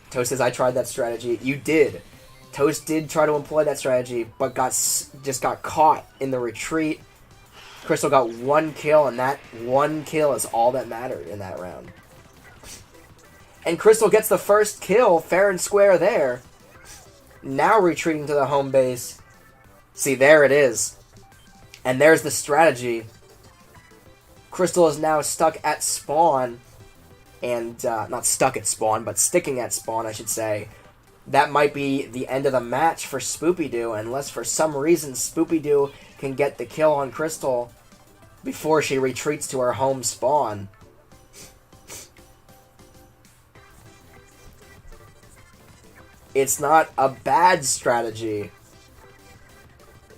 B: Toast says, I tried that strategy. You did. Toast did try to employ that strategy, but just got caught in the retreat. Crystal got one kill, and that one kill is all that mattered in that round. And Crystal gets the first kill, fair and square there. Now retreating to the home base. See, there it is. And there's the strategy. Crystal is now stuck at spawn. And, not stuck at spawn, but sticking at spawn, I should say. That might be the end of the match for Spoopy-Doo, unless for some reason Spoopy-Doo can get the kill on Crystal before she retreats to her home spawn. It's not a bad strategy.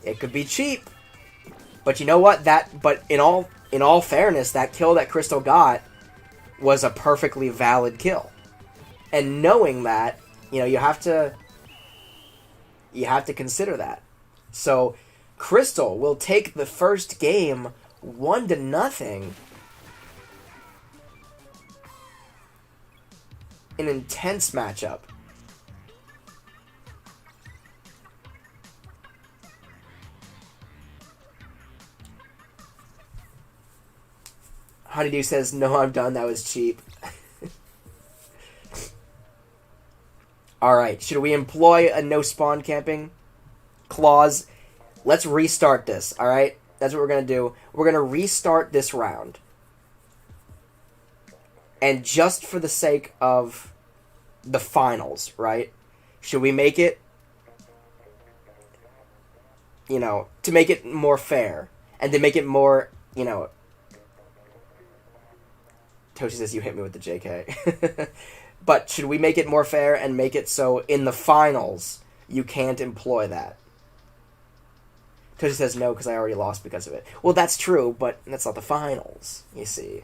B: It could be cheap. But you know what? But in all fairness, that kill that Crystal got was a perfectly valid kill. And knowing that, you have to consider that. So Crystal will take the first game 1-0. An intense matchup. Honeydew says, no, I'm done. That was cheap. Alright, should we employ a no spawn camping clause? Let's restart this, alright? That's what we're going to do. We're going to restart this round. And just for the sake of the finals, right? Should we make it you know, to make it more fair and to make it more, you know. Toshi says you hit me with the JK. But should we make it more fair and make it so in the finals you can't employ that? Toshi says no because I already lost because of it. Well, that's true, but that's not the finals, you see.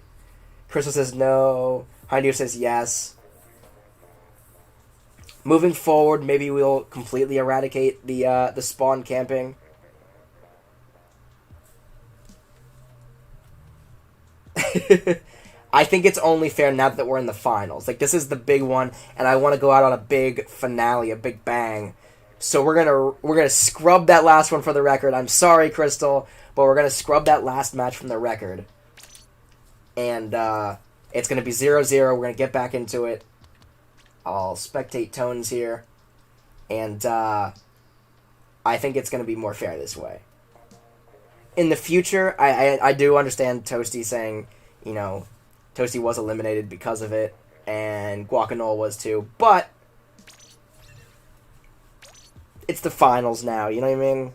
B: Crystal says no. Haidu says yes. Moving forward, maybe we'll completely eradicate the spawn camping. I think it's only fair now that we're in the finals. Like, this is the big one, and I want to go out on a big finale, a big bang. So we're gonna scrub that last one for the record. I'm sorry, Crystal, but we're gonna scrub that last match from the record. And it's gonna be 0-0. We're gonna get back into it. I'll spectate Tones here, and I think it's gonna be more fair this way. In the future, I do understand Toasty saying, you know, Toasty was eliminated because of it, and Guacanole was too, but it's the finals now, you know what I mean?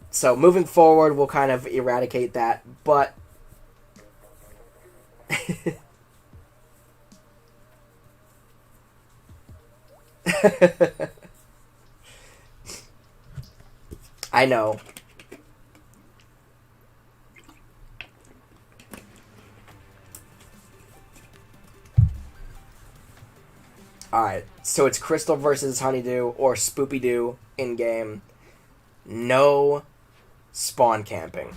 B: So moving forward, we'll kind of eradicate that, but I know. Alright, so it's Crystal versus Honeydew or Spoopy-Doo in-game. No spawn camping.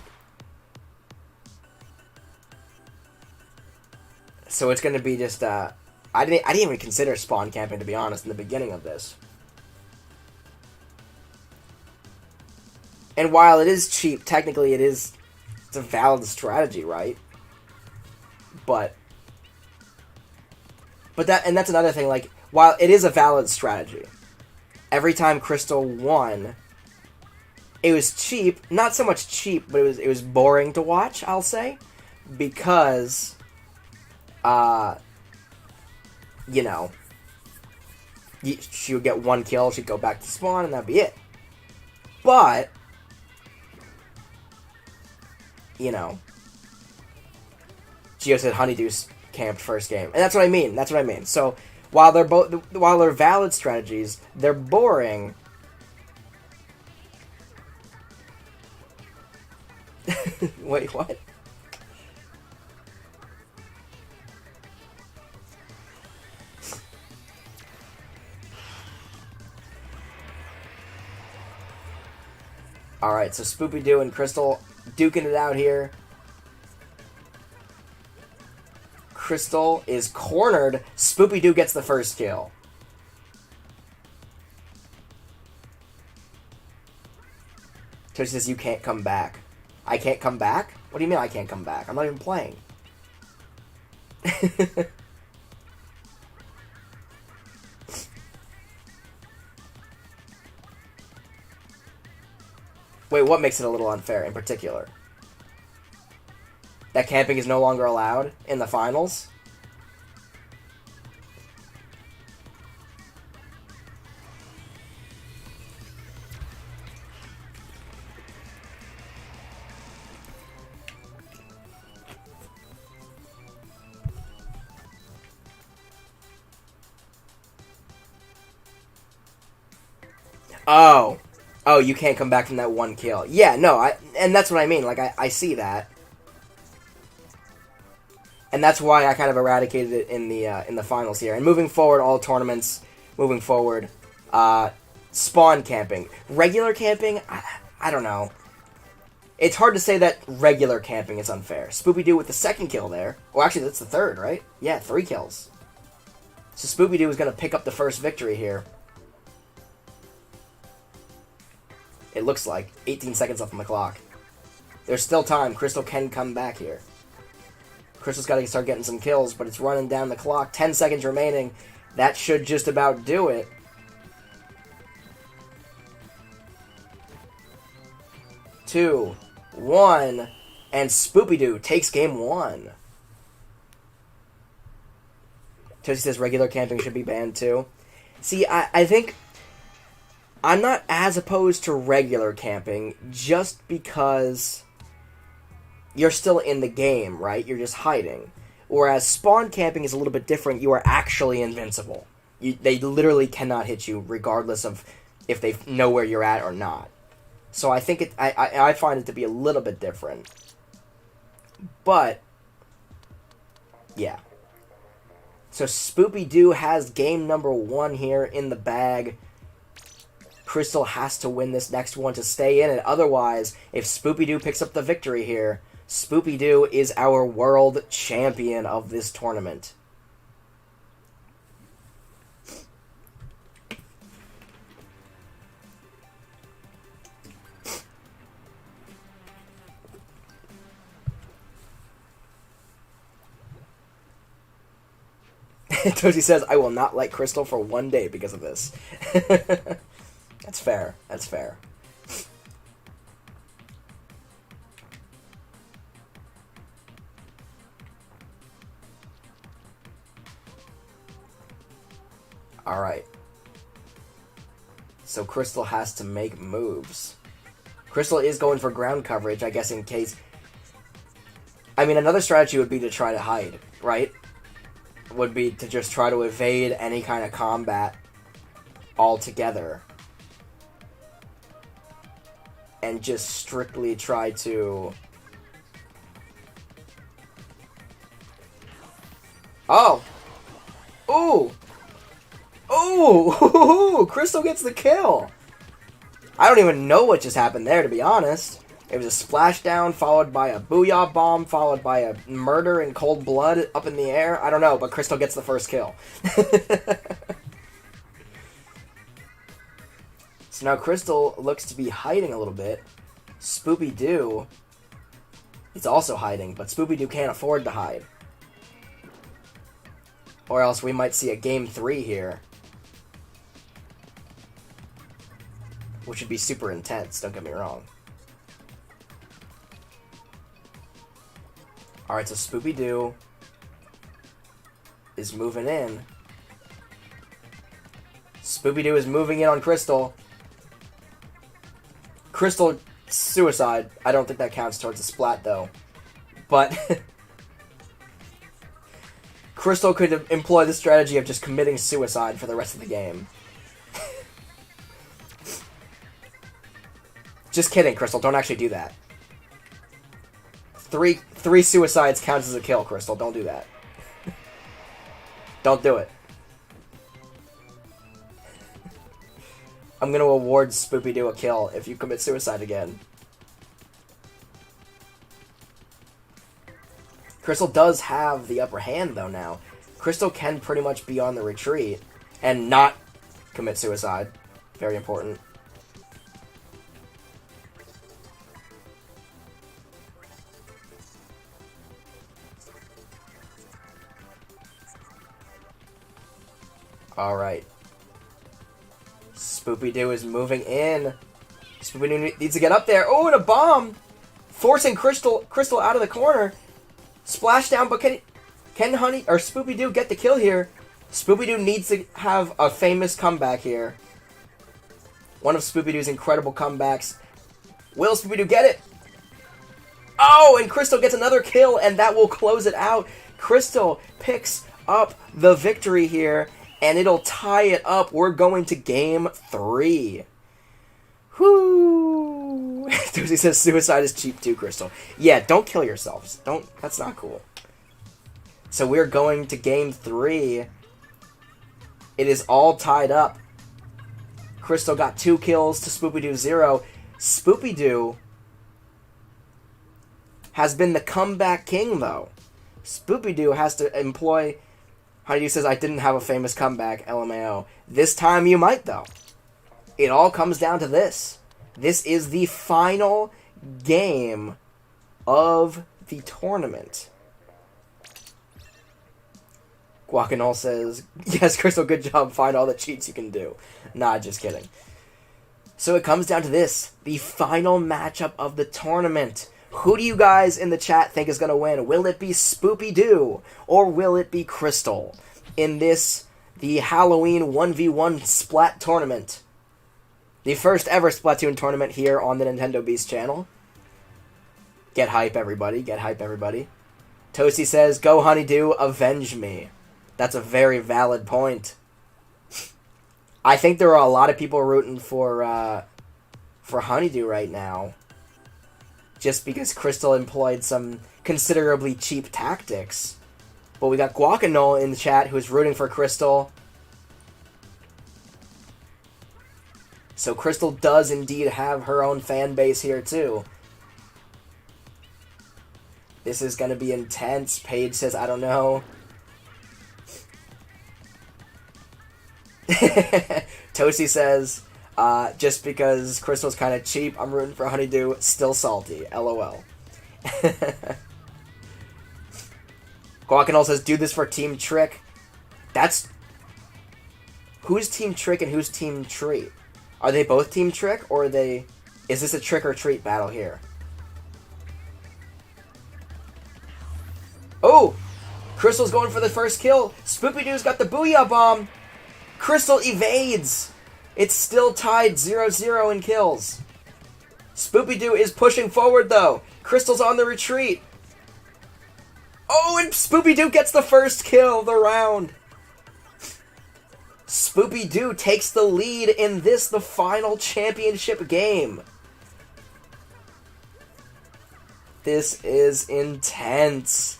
B: So it's going to be just, I didn't even consider spawn camping, to be honest, in the beginning of this. And while it is cheap, technically it's a valid strategy, right? But that's another thing, like, while it is a valid strategy, every time Crystal won, it was cheap. Not so much cheap, but it was boring to watch, I'll say. Because, you know, she would get one kill, she'd go back to spawn, and that'd be it. But, you know, Gio said Honeydew's camped first game. And that's what I mean. So, while they're valid strategies, they're boring. Wait, what? Alright, so Spoopy-Doo and Crystal duking it out here. Crystal is cornered. Spoopy-Doo gets the first kill. Toshi says you can't come back. I can't come back? What do you mean I can't come back? I'm not even playing. Wait, what makes it a little unfair in particular? That camping is no longer allowed in the finals? Oh, you can't come back from that one kill. Yeah, no, and that's what I mean. Like, I see that. And that's why I kind of eradicated it in the finals here. And moving forward, all tournaments, moving forward, spawn camping. Regular camping, I don't know. It's hard to say that regular camping is unfair. Spoopy-Doo with the second kill there. Well, actually, that's the third, right? Yeah, 3 kills. So Spoopy-Doo is going to pick up the first victory here. It looks like. 18 seconds left on the clock. There's still time. Crystal can come back here. Crystal's got to start getting some kills, but it's running down the clock. 10 seconds remaining. That should just about do it. Two, one, and Spoopy-Doo takes game 1. Toshi says regular camping should be banned too. See, I think I'm not as opposed to regular camping just because you're still in the game, right? You're just hiding. Whereas spawn camping is a little bit different. You are actually invincible. They literally cannot hit you regardless of if they know where you're at or not. So I think I find it to be a little bit different. But, yeah. So Spoopy-Doo has game number 1 here in the bag. Crystal has to win this next one to stay in it. Otherwise, if Spoopy-Doo picks up the victory here, Spoopy-Doo is our world champion of this tournament. Tozy says, I will not like Crystal for 1 day because of this. That's fair. That's fair. Alright. So Crystal has to make moves. Crystal is going for ground coverage, I guess, in case... I mean, another strategy would be to try to hide, right? Would be to just try to evade any kind of combat altogether. And just strictly try to... Oh! Ooh! Ooh! Crystal gets the kill! I don't even know what just happened there, to be honest. It was a splashdown, followed by a booyah bomb, followed by a murder in cold blood up in the air. I don't know, but Crystal gets the first kill. So now Crystal looks to be hiding a little bit. Spoopy-Doo is also hiding, but Spoopy-Doo can't afford to hide. Or else we might see a game 3 here. Which would be super intense, don't get me wrong. Alright, so Spoopy-Doo is moving in. Spoopy-Doo is moving in on Crystal. Crystal suicide. I don't think that counts towards a splat, though. But Crystal could employ the strategy of just committing suicide for the rest of the game. Just kidding, Crystal. Don't actually do that. Three suicides counts as a kill, Crystal. Don't do that. Don't do it. I'm gonna award Spoopy-Doo a kill if you commit suicide again. Crystal does have the upper hand, though, now. Crystal can pretty much be on the retreat and not commit suicide. Very important. Alright. Spoopy-Doo is moving in. Spoopy-Doo needs to get up there. Oh, and a bomb! Forcing Crystal out of the corner. Splashdown, but can Spoopy-Doo get the kill here? Spoopy-Doo needs to have a famous comeback here. One of Spoopy-Doo's incredible comebacks. Will Spoopy-Doo get it? Oh, and Crystal gets another kill, and that will close it out. Crystal picks up the victory here, and it'll tie it up. We're going to game 3. Whoo! Dozy says suicide is cheap too, Crystal. Yeah, don't kill yourselves. That's not cool. So we're going to game 3. It is all tied up. Crystal got 2 kills to Spoopy-Doo 0. Spoopy-Doo has been the comeback king, though. Spoopy-Doo has to employ... Honeydew says, I didn't have a famous comeback, LMAO. This time you might, though. It all comes down to this. This is the final game of the tournament. Guacanol says, yes, Crystal, good job. Find all the cheats you can do. Nah, just kidding. So it comes down to this. The final matchup of the tournament. Who do you guys in the chat think is going to win? Will it be Spoopy-Doo or will it be Crystal in the Halloween 1v1 Splat tournament? The first ever Splatoon tournament here on the Nintendo Beast channel. Get hype, everybody. Get hype, everybody. Toasty says, "Go Honeydew, avenge me." That's a very valid point. I think there are a lot of people rooting for Honeydew right now. Just because Crystal employed some considerably cheap tactics. But we got Guacanole in the chat who's rooting for Crystal. So Crystal does indeed have her own fan base here too. This is going to be intense. Paige says, "I don't know." Toasty says, "Just because Crystal's kind of cheap, I'm rooting for Honeydew. Still salty. LOL." Guacanole says, "Do this for Team Trick." That's... Who's Team Trick and who's Team Treat? Are they both Team Trick, or are they... Is this a Trick or Treat battle here? Oh! Crystal's going for the first kill. Spoopy-Doo's got the Booyah Bomb. Crystal evades. It's still tied 0-0 in kills. Spoopy-Doo is pushing forward, though. Crystal's on the retreat. Oh, and Spoopy-Doo gets the first kill of the round. Spoopy-Doo takes the lead in this, the final championship game. This is intense.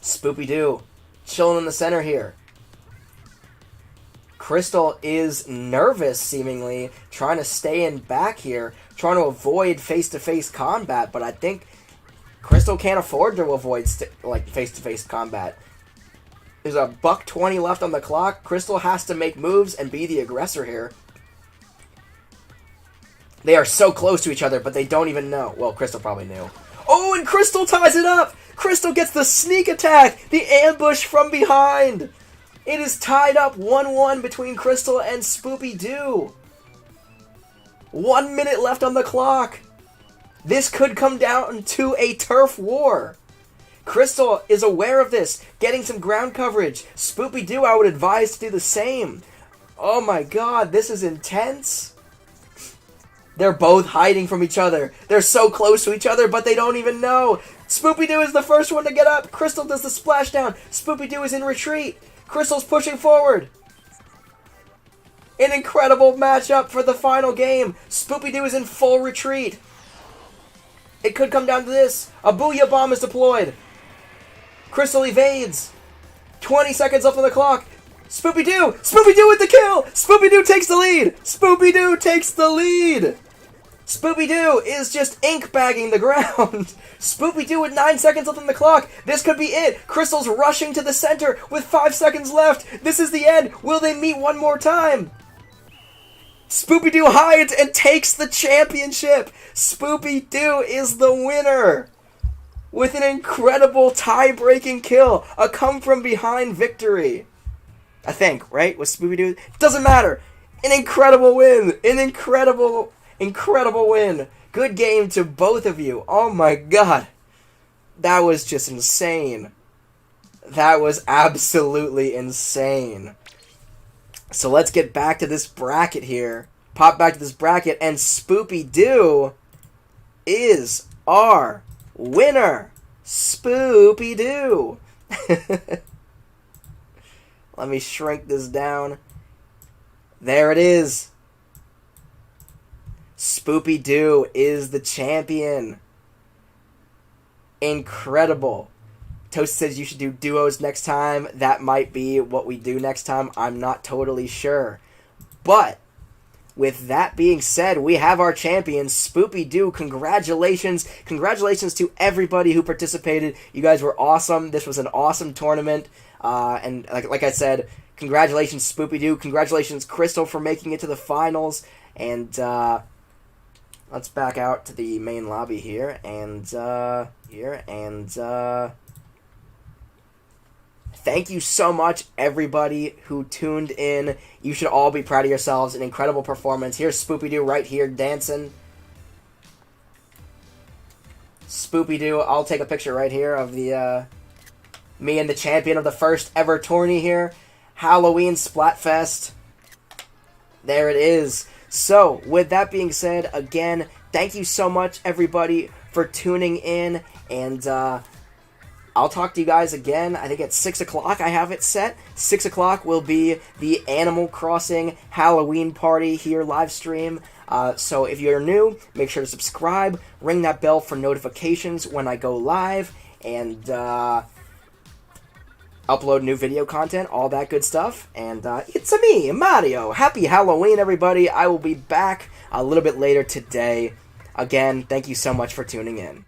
B: Spoopy-Doo chilling in the center here. Crystal is nervous, seemingly, trying to stay in back here, trying to avoid face-to-face combat, but I think Crystal can't afford to avoid face-to-face combat. There's a $1:20 left on the clock. Crystal has to make moves and be the aggressor here. They are so close to each other, but they don't even know. Well, Crystal probably knew. Oh, and Crystal ties it up! Crystal gets the sneak attack! The ambush from behind! It is tied up 1-1 between Crystal and Spoopy-Doo. 1 minute left on the clock. This could come down to a turf war. Crystal is aware of this, getting some ground coverage. Spoopy-Doo, I would advise to do the same. Oh my god, this is intense. They're both hiding from each other. They're so close to each other, but they don't even know. Spoopy-Doo is the first one to get up. Crystal does the splashdown. Spoopy-Doo is in retreat. Crystal's pushing forward. An incredible matchup for the final game. Spoopy-Doo is in full retreat. It could come down to this. A Booyah Bomb is deployed. Crystal evades. 20 seconds left on the clock. Spoopy-Doo! Spoopy-Doo with the kill! Spoopy-Doo takes the lead! Spoopy-Doo takes the lead! Spoopy-Doo is just ink-bagging the ground. Spoopy-Doo with 9 seconds left on the clock. This could be it. Crystal's rushing to the center with 5 seconds left. This is the end. Will they meet one more time? Spoopy-Doo hides and takes the championship. Spoopy-Doo is the winner. With an incredible tie-breaking kill. A come-from-behind victory. I think, right? With Spoopy-Doo? Doesn't matter. An incredible win. An incredible win. Good game to both of you. Oh my god. That was just insane. That was absolutely insane. So let's get back to this bracket here. Pop back to this bracket, and Spoopy-Doo is our winner. Spoopy-Doo. Let me shrink this down. There it is. Spoopy-Doo is the champion. Incredible. Toast says you should do duos next time. That might be what we do next time. I'm not totally sure. But with that being said, we have our champion, Spoopy-Doo. Congratulations. Congratulations to everybody who participated. You guys were awesome. This was an awesome tournament. And like I said, congratulations, Spoopy-Doo. Congratulations, Crystal, for making it to the finals. And let's back out to the main lobby here. And thank you so much, everybody who tuned in. You should all be proud of yourselves. An incredible performance. Here's Spoopy-Doo right here dancing. Spoopy-Doo, I'll take a picture right here of the me and the champion of the first ever tourney here. Halloween Splatfest. There it is. So, with that being said, again, thank you so much, everybody, for tuning in, and I'll talk to you guys again. I think at 6 o'clock I have it set. 6 o'clock will be the Animal Crossing Halloween party here live stream. So if you're new, make sure to subscribe, ring that bell for notifications when I go live, and upload new video content, all that good stuff. And it's me, Mario. Happy Halloween, everybody. I will be back a little bit later today. Again, thank you so much for tuning in.